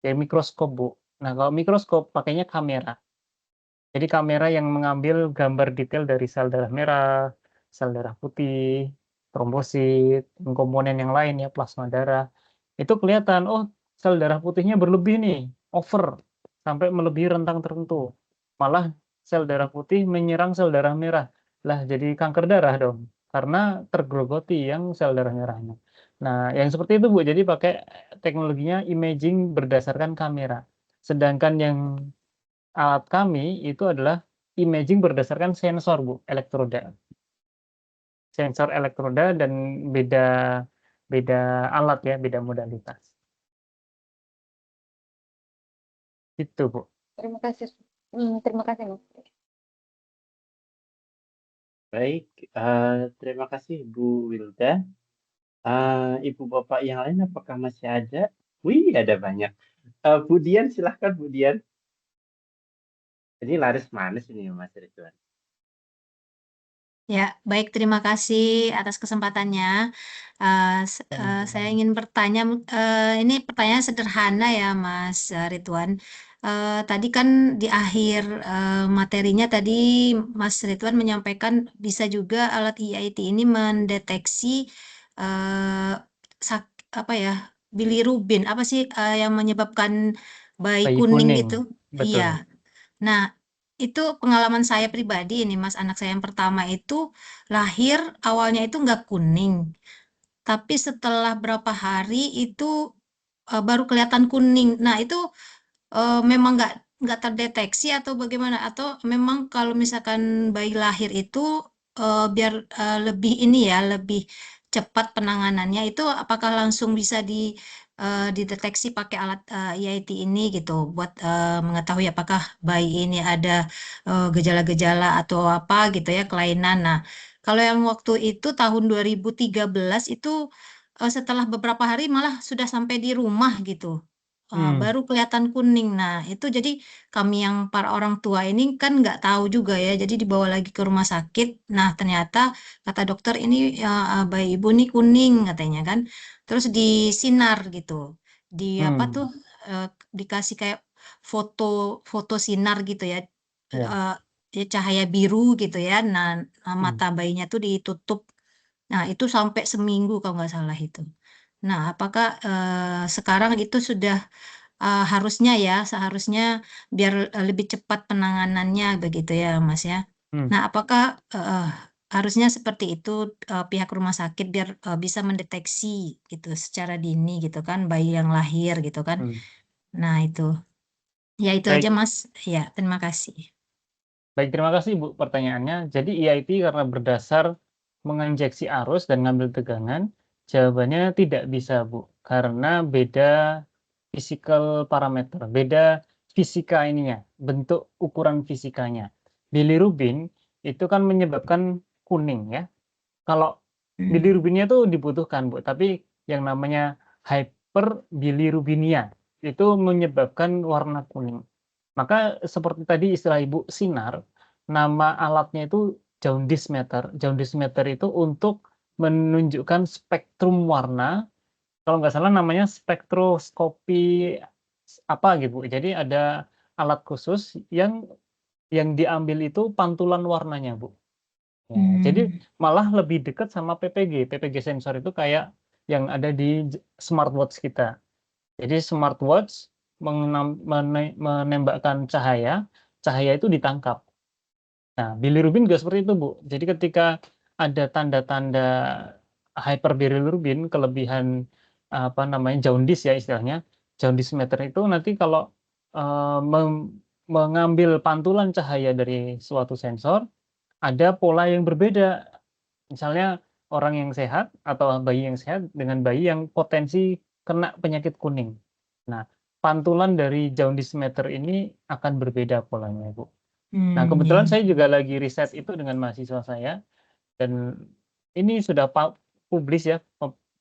Ya, mikroskop, Bu. Nah, kalau mikroskop pakainya kamera. Jadi kamera yang mengambil gambar detail dari sel darah merah, sel darah putih, trombosit, komponen yang lain ya, plasma darah. Itu kelihatan, oh sel darah putihnya berlebih nih, over, sampai melebihi rentang tertentu. Malah sel darah putih menyerang sel darah merah. Lah jadi kanker darah dong, karena tergerogoti yang sel darah merahnya. Nah, yang seperti itu, Bu, jadi pakai teknologinya imaging berdasarkan kamera. Sedangkan yang alat kami itu adalah imaging berdasarkan sensor, Bu, elektroda. Sensor elektroda dan beda alat ya, beda modalitas. Itu, Bu. Terima kasih. Terima kasih, Mas. Baik, terima kasih Bu Wilda. Ibu bapak yang lain apakah masih ada? Wih, ada banyak. Bu Dian, silahkan Bu Dian. Ini laris manis ini Mas Ridwan. Ya, baik, terima kasih atas kesempatannya. Saya ingin bertanya, ini pertanyaan sederhana ya, Mas Ridwan. Tadi kan di akhir materinya tadi Mas Ridwan menyampaikan bisa juga alat EIT ini mendeteksi apa ya, bilirubin, apa sih yang menyebabkan bayi Bayi kuning kuning, gitu? betul. Iya. Nah, itu pengalaman saya pribadi ini Mas, anak saya yang pertama itu lahir awalnya itu nggak kuning, tapi setelah berapa hari itu baru kelihatan kuning. Nah, itu memang nggak terdeteksi atau bagaimana? Atau memang kalau misalkan bayi lahir itu biar lebih ini ya, lebih cepat penanganannya itu apakah langsung bisa dideteksi pakai alat EIT ini gitu buat mengetahui apakah bayi ini ada gejala-gejala atau apa gitu ya, kelainan. Nah, kalau yang waktu itu tahun 2013 itu setelah beberapa hari malah sudah sampai di rumah gitu. Baru kelihatan kuning. Nah, itu jadi kami yang para orang tua ini kan nggak tahu juga ya. Jadi dibawa lagi ke rumah sakit. Nah, ternyata kata dokter ini bayi ibu ini kuning katanya kan. Terus disinar gitu. Di apa tuh eh, dikasih kayak foto foto sinar gitu ya. Ya. Ya, cahaya biru gitu ya. Nah, mata bayinya tuh ditutup. Nah, itu sampai seminggu kalau nggak salah itu. Nah, apakah sekarang itu sudah harusnya ya, seharusnya biar lebih cepat penanganannya begitu ya, Mas ya. Nah, apakah harusnya seperti itu pihak rumah sakit biar bisa mendeteksi gitu secara dini gitu kan bayi yang lahir gitu kan. Nah, itu. Ya itu aja, Baik, Mas. Ya, terima kasih. baik, terima kasih Bu pertanyaannya. Jadi EIT karena berdasar menginjeksi arus dan ngambil tegangan, jawabannya tidak bisa Bu, karena beda physical parameter, beda fisika ininya, bentuk ukuran fisikanya. Bilirubin itu kan menyebabkan kuning ya. Kalau bilirubinnya itu dibutuhkan Bu, tapi yang namanya hyperbilirubinia itu menyebabkan warna kuning. Maka seperti tadi istilah Ibu sinar, nama alatnya itu jaundice meter. Jaundice meter itu untuk menunjukkan spektrum warna, kalau nggak salah namanya spektroskopi apa gitu. Jadi ada alat khusus yang diambil itu pantulan warnanya, Bu. Ya, jadi malah lebih dekat sama PPG. PPG sensor itu kayak yang ada di smartwatch kita. Jadi smartwatch menembakkan cahaya, cahaya itu ditangkap. Nah, bilirubin juga seperti itu, Bu. Jadi ketika ada tanda-tanda hyperbilirubin, kelebihan apa namanya jaundice ya istilahnya, jaundice meter itu nanti kalau mengambil pantulan cahaya dari suatu sensor, ada pola yang berbeda. Misalnya orang yang sehat atau bayi yang sehat dengan bayi yang potensi kena penyakit kuning. Nah, pantulan dari jaundice meter ini akan berbeda polanya, Bu. Nah, kebetulan saya juga lagi riset itu dengan mahasiswa saya dan ini sudah publish ya,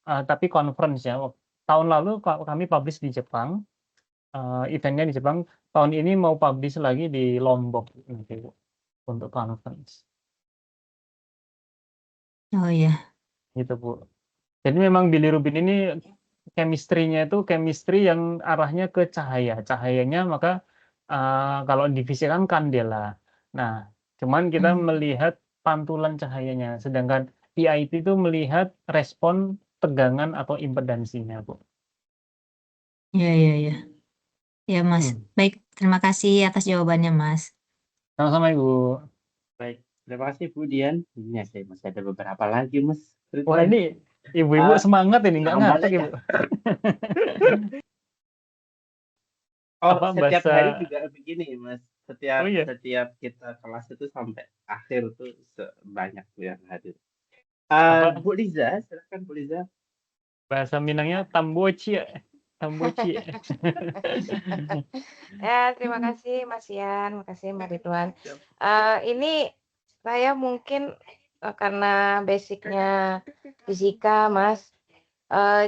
tapi conference ya. Tahun lalu kami publish di Jepang, eventnya di Jepang. Tahun ini mau publish lagi di Lombok nanti, Bu, untuk conference. Oh iya. Gitu, Bu. Jadi memang bilirubin ini chemistry-nya itu chemistry yang arahnya ke cahaya. Cahayanya maka kalau divisikan kandela. Nah, cuman kita melihat pantulan cahayanya, sedangkan EIT itu melihat respon tegangan atau impedansinya, Bu. Iya, iya, iya. Ya, Mas. Baik, terima kasih atas jawabannya, Mas. Sama-sama, Ibu. Baik, terima kasih Bu Dian. Ini saya masih ada beberapa lagi Mas Wah, Ridwan. ini ibu-ibu semangat ini, nggak Tambah ngantuk, aja. Ibu. Oh, Apa setiap bahasa? hari juga begini Mas. Oh iya. Setiap kita kelas itu sampai akhir tuh sebanyak yang hadir. Apa Bu Liza, silakan Bu Liza. bahasa Minangnya tamboci ya? Tamboci. Ya, terima kasih Mas Ian, makasih Mbak Ridwan. Ini saya mungkin karena basicnya fisika, Mas.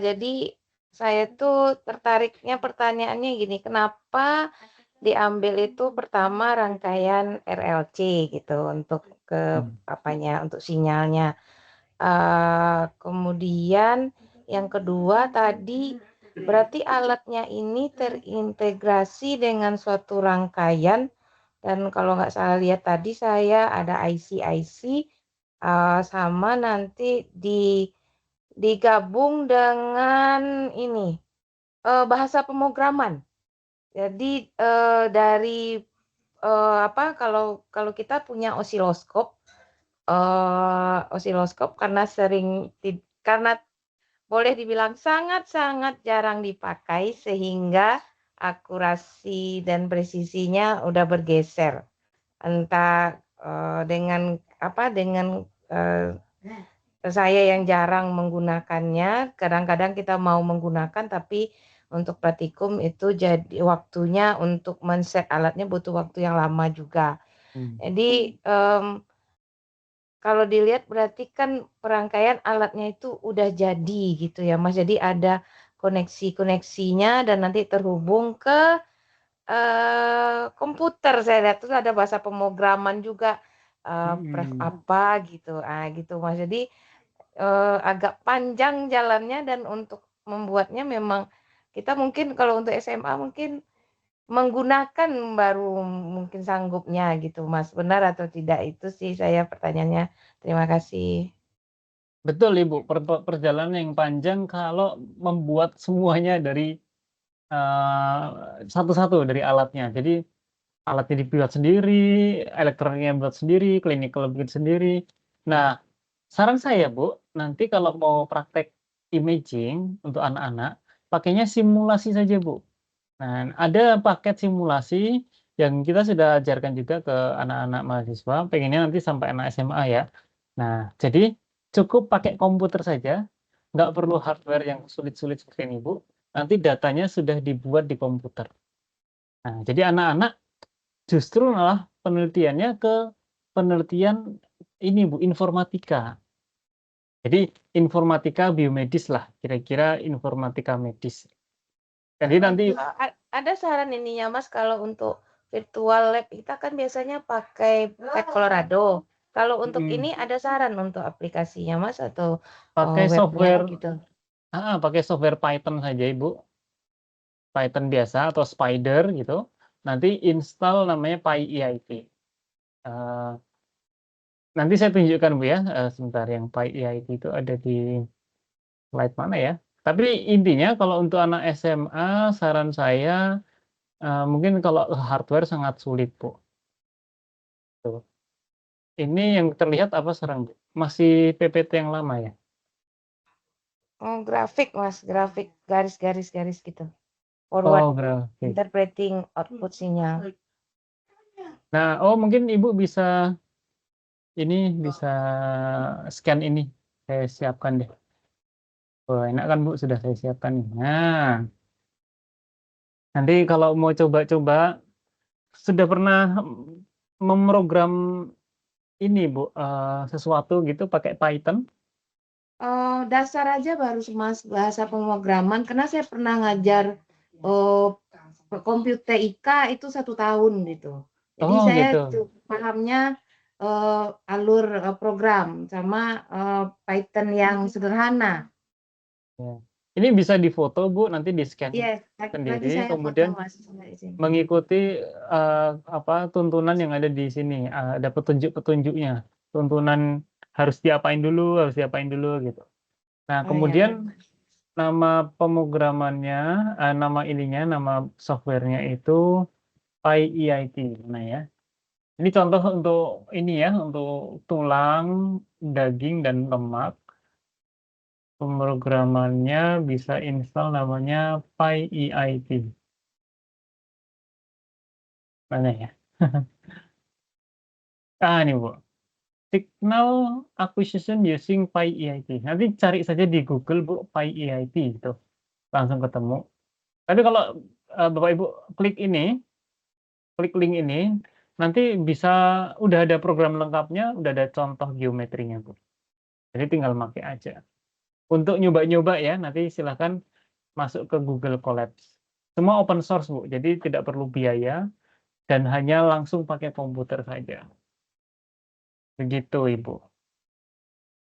Jadi saya tuh tertariknya pertanyaannya gini, kenapa diambil itu pertama rangkaian RLC gitu untuk ke apanya, untuk sinyalnya. Kemudian yang kedua tadi berarti alatnya ini terintegrasi dengan suatu rangkaian, dan kalau nggak salah lihat tadi saya ada IC sama nanti digabung dengan ini bahasa pemrograman. Jadi dari apa, kalau kita punya osiloskop karena boleh dibilang sangat-sangat jarang dipakai sehingga akurasi dan presisinya udah bergeser. Entah dengan saya yang jarang menggunakannya, kadang-kadang kita mau menggunakan tapi untuk praktikum itu jadi waktunya untuk men-set alatnya butuh waktu yang lama juga. Jadi kalau dilihat berarti kan perangkaian alatnya itu udah jadi gitu ya Mas. Jadi ada koneksinya dan nanti terhubung ke komputer. Saya lihat tuh ada bahasa pemrograman juga pref apa gitu. Gitu Mas. Jadi agak panjang jalannya, dan untuk membuatnya memang kita mungkin kalau untuk SMA mungkin menggunakan baru mungkin sanggupnya gitu Mas. Benar atau tidak, itu sih saya pertanyaannya. Terima kasih. Betul Ibu, perjalanan yang panjang kalau membuat semuanya dari satu-satu dari alatnya. Jadi alatnya dibuat sendiri, elektroniknya buat sendiri, clinical bikin sendiri. Nah, saran saya Bu, nanti kalau mau praktek imaging untuk anak-anak, pakainya simulasi saja Bu. Nah, ada paket simulasi yang kita sudah ajarkan juga ke anak-anak mahasiswa, pengennya nanti sampai anak SMA ya. Nah, jadi cukup pakai komputer saja, nggak perlu hardware yang sulit-sulit seperti ini Bu. Nanti datanya sudah dibuat di komputer. Nah, jadi anak-anak justru malah penelitiannya ke penelitian ini Bu, informatika. Jadi informatika biomedis lah, kira-kira informatika medis. Jadi nanti Ada saran ininya Mas, kalau untuk virtual lab kita kan biasanya pakai Lab Colorado. Kalau untuk ini ada saran untuk aplikasinya Mas atau pakai webnya software gitu? pakai software Python saja Ibu. Python biasa atau Spider gitu. Nanti install namanya PyEIT. Nanti saya tunjukkan Bu ya, sebentar, yang PyEIT itu ada di slide mana ya. Tapi intinya kalau untuk anak SMA, saran saya mungkin kalau hardware sangat sulit Bu. Tuh. Ini yang terlihat apa sekarang Bu? Masih PPT yang lama ya? Grafik Mas, grafik garis-garis gitu. Oh, Forward grafik. interpreting output sinyal. Nah, mungkin Ibu bisa scan ini. Saya siapkan deh. Oh, enak kan Bu, sudah saya siapkan nih. Nah, nanti kalau mau coba-coba, sudah pernah memprogram ini Bu, sesuatu gitu pakai Python? Dasar aja baru Mas, bahasa pemrograman, karena saya pernah ngajar komputer IK itu 1 tahun gitu. Jadi Oh saya gitu. pahamnya alur program sama Python yang sederhana. Ya. Ini bisa difoto Bu, nanti di-scan Iya, nanti sendiri, saya foto kemudian Mas di sini. mengikuti tuntunan yang ada di sini, ada petunjuk-petunjuknya, tuntunan harus diapain dulu gitu. Nah, Oh, kemudian ya. nama pemrogramannya, nama softwarenya itu PyEIT. Nah ya, ini contoh untuk ini ya, untuk tulang, daging dan lemak. Pemrogramannya bisa install namanya PyEIT. Mana ya? Ini Bu. Signal acquisition using PyEIT. Nanti cari saja di Google Bu, PyEIT gitu. Langsung ketemu. Tapi kalau Bapak Ibu klik link ini, nanti bisa udah ada program lengkapnya, udah ada contoh geometrinya, Bu. Jadi tinggal pakai aja. Untuk nyoba-nyoba ya, nanti silahkan masuk ke Google Colabs. Semua open source, Bu. Jadi tidak perlu biaya dan hanya langsung pakai komputer saja. Begitu, Ibu.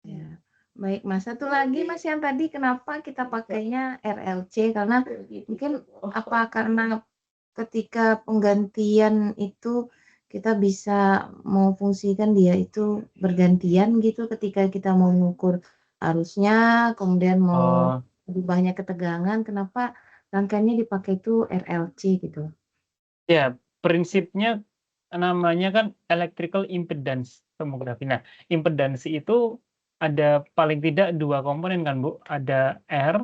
Ya. Baik, Mas. Satu lagi, Mas, yang tadi kenapa kita pakainya RLC? Karena mungkin apa karena ketika penggantian itu kita bisa memfungsikan dia itu bergantian gitu ketika kita mau mengukur arusnya, kemudian mau Oh, berubahnya ketegangan, kenapa rangkaiannya dipakai itu RLC gitu? ya, prinsipnya namanya kan electrical impedance tomografi. Nah, impedansi itu ada paling tidak 2 komponen kan, Bu. Ada R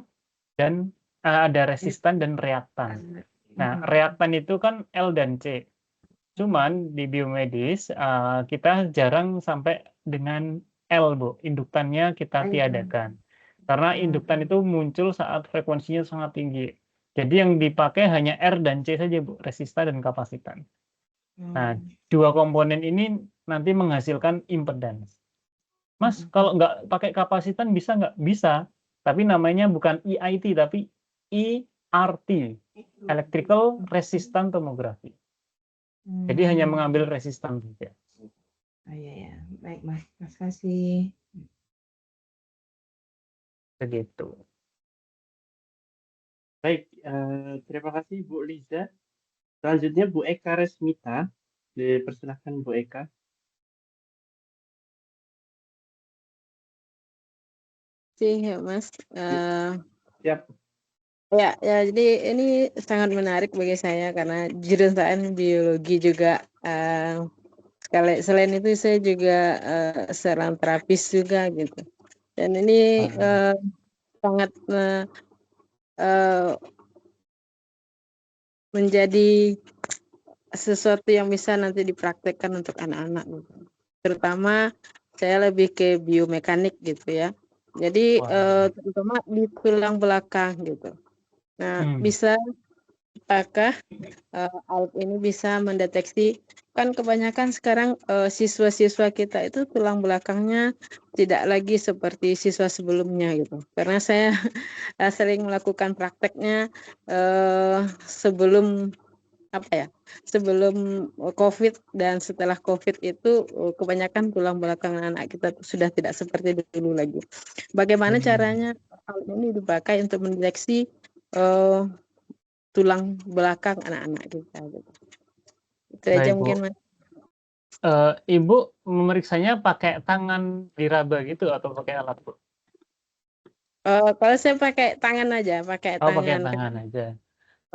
dan ada resistan dan reaktan. Nah, reaktan itu kan L dan C. Cuman di biomedis kita jarang sampai dengan L, Bu. Induktannya kita tiadakan. Karena induktan itu muncul saat frekuensinya sangat tinggi. Jadi yang dipakai hanya R dan C saja, Bu, resistan dan kapasitan. Nah, 2 komponen ini nanti menghasilkan impedans. Mas, kalau nggak pakai kapasitan bisa nggak? Bisa, tapi namanya bukan EIT, tapi ERT, Electrical Resistant Tomography. Jadi hanya mengambil resistan saja. Oh iya ya, baik Mas. Terima kasih. Begitu. Baik, terima kasih Bu Liza. Selanjutnya Bu Eka Resmita. Dipersilahkan Bu Eka. Sih ya Mas. Siap. Ya, jadi ini sangat menarik bagi saya karena jurusan biologi juga. Selain itu saya juga seorang terapis juga gitu. Dan ini sangat menjadi sesuatu yang bisa nanti dipraktekkan untuk anak-anak gitu. Terutama saya lebih ke biomekanik gitu ya. Jadi terutama di tulang belakang gitu. Nah, bisa apakah alat ini bisa mendeteksi, kan kebanyakan sekarang siswa-siswa kita itu tulang belakangnya tidak lagi seperti siswa sebelumnya gitu. Karena saya sering melakukan prakteknya sebelum sebelum COVID dan setelah COVID itu kebanyakan tulang belakang anak kita sudah tidak seperti dulu lagi. Bagaimana caranya hal ini dipakai untuk mendeteksi tulang belakang anak-anak kita gitu. Itu aja Baik, mungkin Bu. Mas. Ibu memeriksanya pakai tangan diraba gitu atau pakai alat, Bu? Kalau saya pakai tangan aja, pakai Oh, pakai tangan. tangan aja.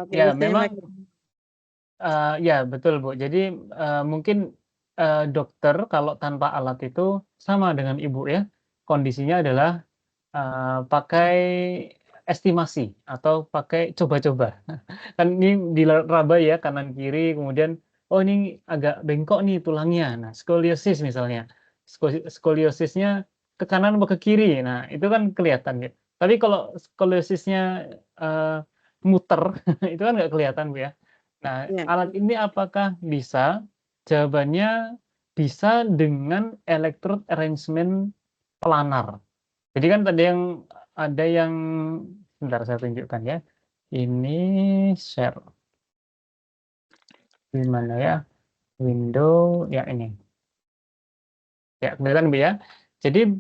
Oke, Ya, biasanya memang pakai. ya betul, Bu. Jadi mungkin dokter kalau tanpa alat itu sama dengan Ibu ya. Kondisinya adalah pakai estimasi atau pakai coba-coba. Kan ini diraba ya kanan kiri, kemudian oh ini agak bengkok nih tulangnya. Nah, skoliosis misalnya. Skoliosisnya ke kanan atau ke kiri. Nah, itu kan kelihatan ya. Tapi kalau skoliosisnya muter, itu kan nggak kelihatan, Bu ya. Nah, Ya. alat ini apakah bisa? Jawabannya bisa dengan electrode arrangement planar. Jadi kan tadi ada yang sebentar saya tunjukkan ya. Ini share. Di mana ya? Window ya ini. Ya, kelihatan Bu ya. Jadi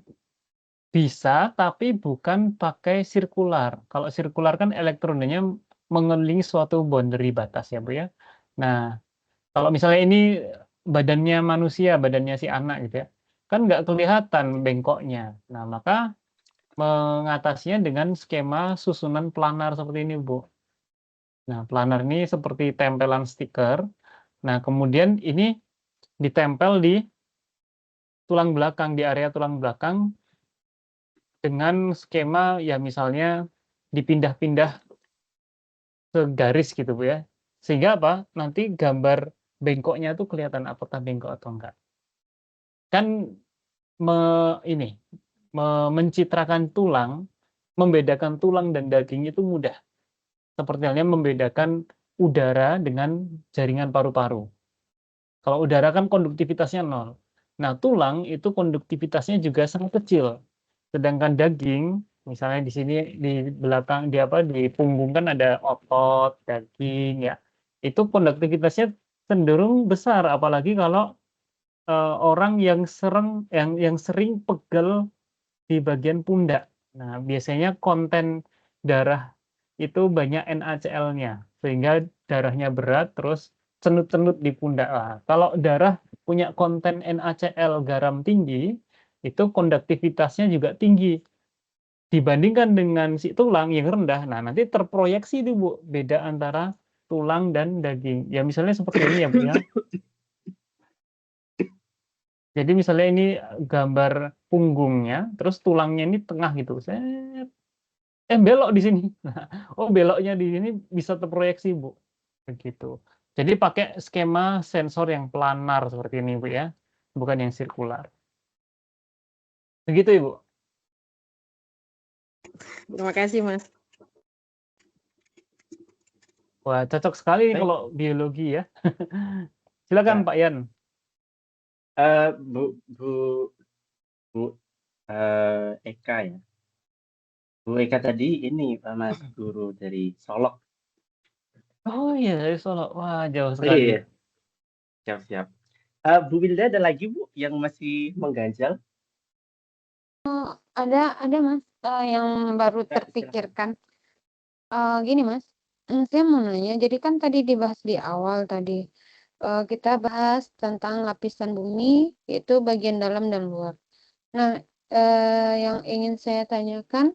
bisa tapi bukan pakai sirkular. Kalau sirkular kan elektronnya mengelilingi suatu boundary batas ya Bu ya. Nah, kalau misalnya ini badannya manusia, badannya si anak gitu ya, kan nggak kelihatan bengkoknya. Nah, maka mengatasinya dengan skema susunan planar seperti ini, Bu. Nah, planar ini seperti tempelan stiker. Nah, kemudian ini ditempel di tulang belakang, di area tulang belakang dengan skema ya misalnya dipindah-pindah ke garis gitu, Bu ya. Sehingga apa? Nanti gambar bengkoknya tuh kelihatan apakah bengkok atau enggak. Kan mencitrakan tulang, membedakan tulang dan daging itu mudah. seperti halnya membedakan udara dengan jaringan paru-paru. Kalau udara kan konduktivitasnya 0. Nah, tulang itu konduktivitasnya juga sangat kecil. Sedangkan daging, misalnya di sini di belakang di punggung kan ada otot, daging ya. Itu konduktivitasnya cenderung besar, apalagi kalau orang yang sering pegel di bagian pundak. Nah, biasanya konten darah itu banyak NaCl-nya, sehingga darahnya berat, terus cenut-cenut di pundak. Nah, kalau darah punya konten NaCl garam tinggi, itu konduktivitasnya juga tinggi. Dibandingkan dengan si tulang yang rendah, nah nanti terproyeksi itu Bu, beda antara tulang dan daging. Ya misalnya seperti ini ya Bu ya. Jadi misalnya ini gambar punggungnya, terus tulangnya ini tengah gitu. Belok di sini. Oh, beloknya di sini bisa terproyeksi, Bu. Begitu. Jadi pakai skema sensor yang planar seperti ini, Bu ya. Bukan yang sirkular. Begitu, Ibu. Terima kasih, Mas. Wah, cocok sekali nih Baik. kalau biologi ya. Silakan Ya. Pak Yan. Bu Eka ya. Bu Eka tadi ini Mas guru dari Solok. Oh iya, dari Solo. Wah, jauh sekali. Iya. Siap-siap. Bu Wilda ada lagi Bu yang masih mengganjal? Ada Mas, yang baru Ya, silakan. terpikirkan. Gini Mas, saya mau nanya, jadi kan tadi dibahas di awal tadi, kita bahas tentang lapisan bumi, yaitu bagian dalam dan luar. Nah, yang ingin saya tanyakan,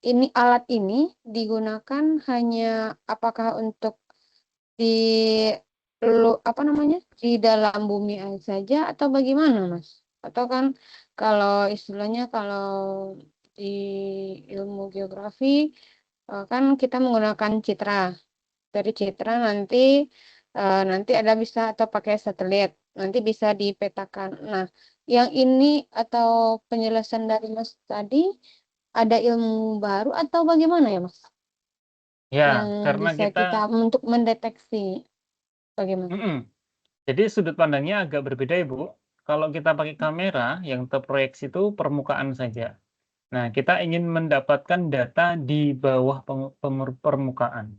ini alat ini digunakan hanya apakah untuk di di dalam bumi saja atau bagaimana Mas? Atau kan kalau istilahnya kalau di ilmu geografi kan kita menggunakan citra. Dari citra nanti ada bisa atau pakai satelit, nanti bisa dipetakan. Nah, yang ini atau penjelasan dari Mas tadi ada ilmu baru atau bagaimana ya Mas? Ya, Yang karena bisa kita untuk mendeteksi bagaimana? Jadi sudut pandangnya agak berbeda, Ibu. Kalau kita pakai kamera, yang terproyeksi itu permukaan saja. Nah, kita ingin mendapatkan data di bawah permukaan.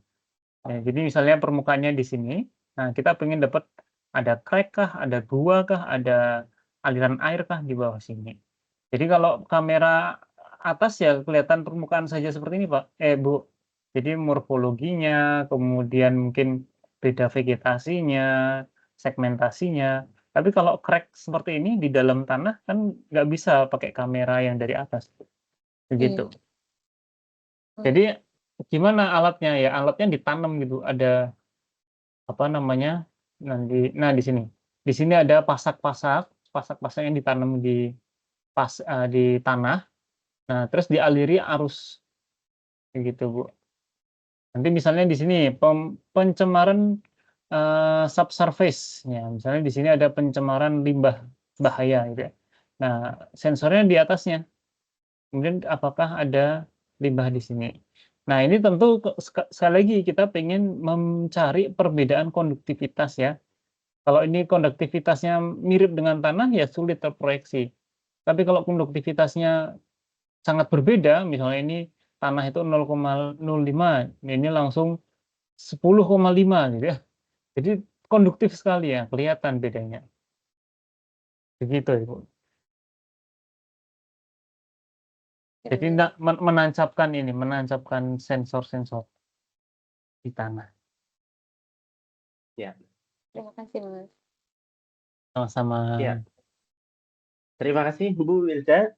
Ya, jadi misalnya permukaannya di sini, nah kita ingin dapat ada crack kah, ada gua kah, ada aliran air kah di bawah sini. Jadi kalau kamera atas ya kelihatan permukaan saja seperti ini, Pak. Bu. Jadi morfologinya, kemudian mungkin beda vegetasinya, segmentasinya. Tapi kalau crack seperti ini di dalam tanah kan nggak bisa pakai kamera yang dari atas. Begitu. Jadi gimana alatnya ya? Alatnya ditanam gitu. Ada apa namanya? Nah di sini. Di sini ada pasak-pasak yang ditanam di tanah. Nah, terus dialiri arus begitu, Bu. Nanti misalnya di sini pencemaran subsurface ya. Misalnya di sini ada pencemaran limbah bahaya gitu ya. Nah, sensornya di atasnya. Kemudian apakah ada limbah di sini? Nah, ini tentu sekali lagi kita pengen mencari perbedaan konduktivitas ya. Kalau ini konduktivitasnya mirip dengan tanah ya sulit terproyeksi. Tapi kalau konduktivitasnya sangat berbeda, misalnya ini tanah itu 0,05, ini langsung 10,5 gitu ya. Jadi konduktif sekali ya, kelihatan bedanya. Begitu, Ibu. Jadi menancapkan sensor-sensor di tanah. Ya. Terima kasih Mas. Sama-sama. Ya. Terima kasih Bu Wilda.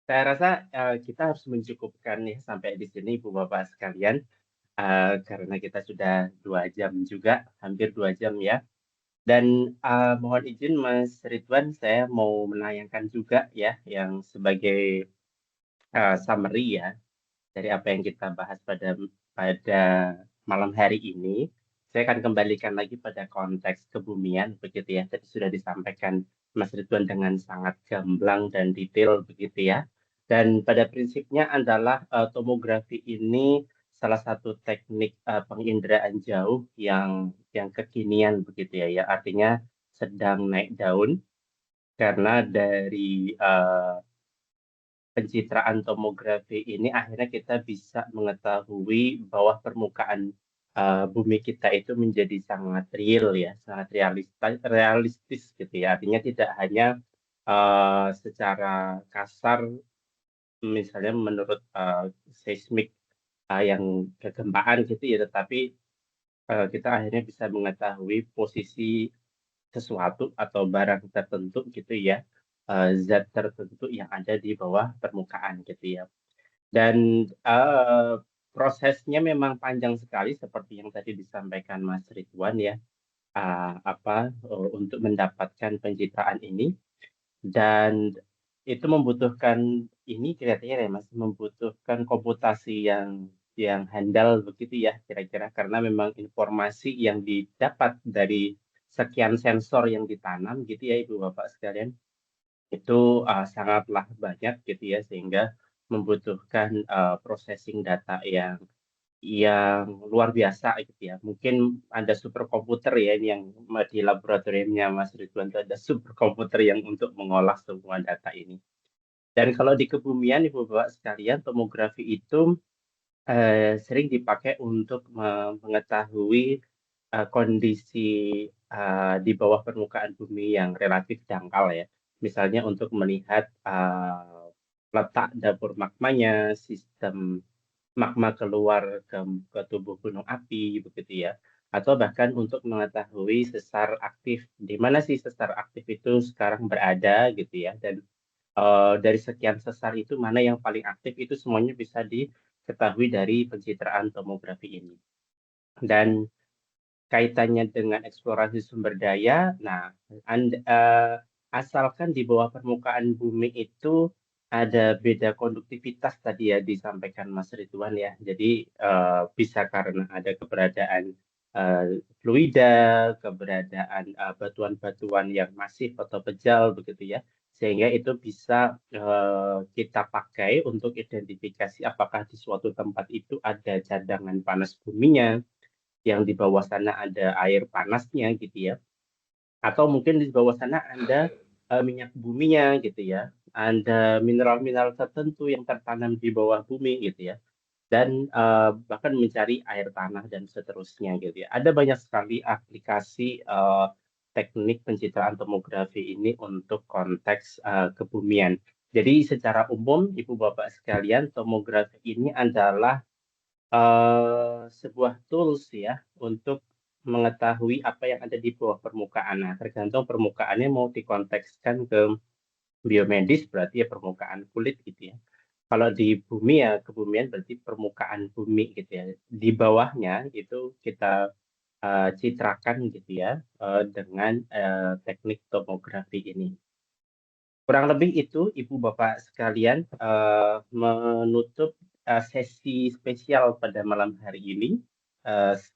Saya rasa kita harus mencukupkan nih sampai di sini Bu Bapak sekalian, karena kita sudah 2 jam juga, hampir 2 jam ya. Dan mohon izin Mas Ridwan, saya mau menayangkan juga ya yang sebagai summary ya dari apa yang kita bahas pada malam hari ini. Saya akan kembalikan lagi pada konteks kebumian begitu ya. Tadi sudah disampaikan Mas Ridwan dengan sangat gamblang dan detail begitu ya. Dan pada prinsipnya adalah tomografi ini salah satu teknik penginderaan jauh yang kekinian begitu ya. Ya artinya sedang naik daun karena dari pencitraan tomografi ini akhirnya kita bisa mengetahui bahwa permukaan bumi kita itu menjadi sangat real ya, sangat realistis gitu ya. Artinya tidak hanya secara kasar, misalnya menurut seismik yang kegempaan gitu ya, tetapi kita akhirnya bisa mengetahui posisi sesuatu atau barang tertentu gitu ya, zat tertentu yang ada di bawah permukaan gitu ya. Dan prosesnya memang panjang sekali seperti yang tadi disampaikan Mas Ridwan ya, untuk mendapatkan pencitraan ini. Dan itu membutuhkan ini kira-kira ya Mas, membutuhkan komputasi yang handal begitu ya kira-kira, karena memang informasi yang didapat dari sekian sensor yang ditanam gitu ya Ibu Bapak sekalian, itu sangatlah banyak gitu ya, sehingga membutuhkan processing data yang luar biasa gitu ya. Mungkin ada superkomputer ya ini yang di laboratoriumnya Mas Ridwan itu ada superkomputer yang untuk mengolah semua data ini. Dan kalau di kebumian Ibu Bapak sekalian, tomografi itu sering dipakai untuk mengetahui kondisi di bawah permukaan bumi yang relatif dangkal ya. Misalnya untuk melihat letak dapur magmanya, sistem magma keluar ke tubuh gunung api begitu ya, atau bahkan untuk mengetahui sesar aktif, di mana sih sesar aktif itu sekarang berada gitu ya, dan dari sekian sesar itu mana yang paling aktif, itu semuanya bisa diketahui dari pencitraan tomografi ini. Dan kaitannya dengan eksplorasi sumber daya, nah asalkan di bawah permukaan bumi itu ada beda konduktivitas tadi ya disampaikan Mas Ridwan ya. Jadi bisa karena ada keberadaan fluida, keberadaan batuan-batuan yang masif atau pejal begitu ya, sehingga itu bisa kita pakai untuk identifikasi apakah di suatu tempat itu ada cadangan panas buminya, yang di bawah sana ada air panasnya gitu ya, atau mungkin di bawah sana ada minyak buminya gitu ya, ada mineral-mineral tertentu yang tertanam di bawah bumi gitu ya, dan bahkan mencari air tanah dan seterusnya gitu ya. Ada banyak sekali aplikasi teknik pencitraan tomografi ini untuk konteks kebumian. Jadi secara umum Ibu Bapak sekalian, tomografi ini adalah sebuah tools ya untuk mengetahui apa yang ada di bawah permukaan. Nah, tergantung permukaannya mau dikontekskan ke biomedis berarti ya permukaan kulit gitu ya. Kalau di bumi ya kebumian berarti permukaan bumi gitu ya. Di bawahnya itu kita citrakan gitu ya dengan teknik tomografi ini. Kurang lebih itu Ibu Bapak sekalian menutup sesi spesial pada malam hari ini,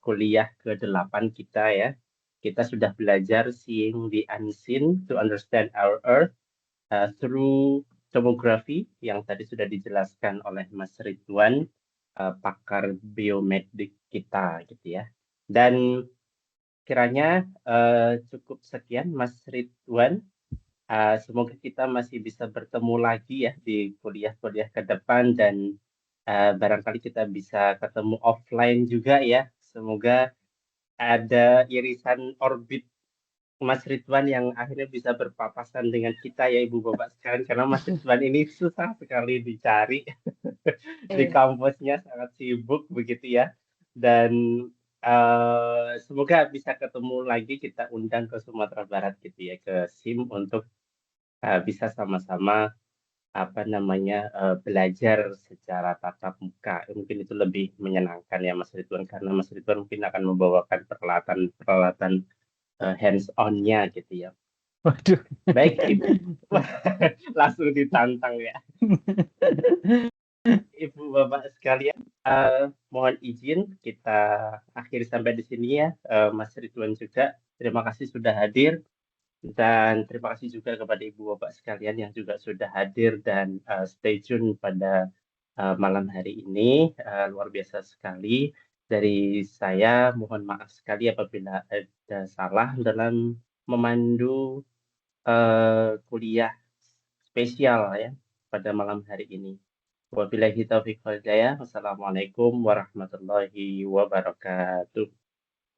kuliah ke-8 kita ya. Kita sudah belajar Seeing the Unseen to Understand Our Earth through Tomography yang tadi sudah dijelaskan oleh Mas Ridwan, pakar biomedik kita gitu ya. Dan kiranya cukup sekian Mas Ridwan. Semoga kita masih bisa bertemu lagi ya di kuliah-kuliah ke depan, dan barangkali kita bisa ketemu offline juga ya. Semoga ada irisan orbit Mas Ridwan yang akhirnya bisa berpapasan dengan kita ya Ibu Bapak sekalian, karena Mas Ridwan ini susah sekali dicari di kampusnya, sangat sibuk begitu ya. Dan semoga bisa ketemu lagi, kita undang ke Sumatera Barat gitu ya, ke SIM untuk bisa sama-sama belajar secara tatap muka. Mungkin itu lebih menyenangkan ya Mas Ridwan, karena Mas Ridwan mungkin akan membawakan peralatan hands on-nya gitu ya. Waduh. Baik Ibu, langsung ditantang ya. Ibu Bapak sekalian, mohon izin kita akhiri sampai di sini ya. Mas Ridwan juga terima kasih sudah hadir. Dan terima kasih juga kepada Ibu Bapak sekalian yang juga sudah hadir dan stay tune pada malam hari ini. Luar biasa sekali. Dari saya mohon maaf sekali apabila ada salah dalam memandu kuliah spesial ya pada malam hari ini. Wabillahi taufiq wal hidayah. Wassalamualaikum warahmatullahi wabarakatuh.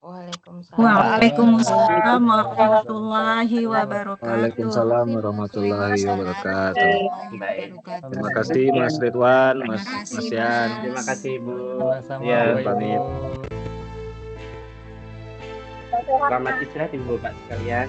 Waalaikumsalam. Waalaikumsalam warahmatullahi wabarakatuh. Waalaikumsalam warahmatullahi wabarakatuh. Baik. Terima kasih Mas Ridwan, Terima Mas kasih, Yan. Mas. Terima kasih Ibu. Sama-sama Ya, Bapak pamit. Ibu. selamat istirahat Ibu Bapak sekalian.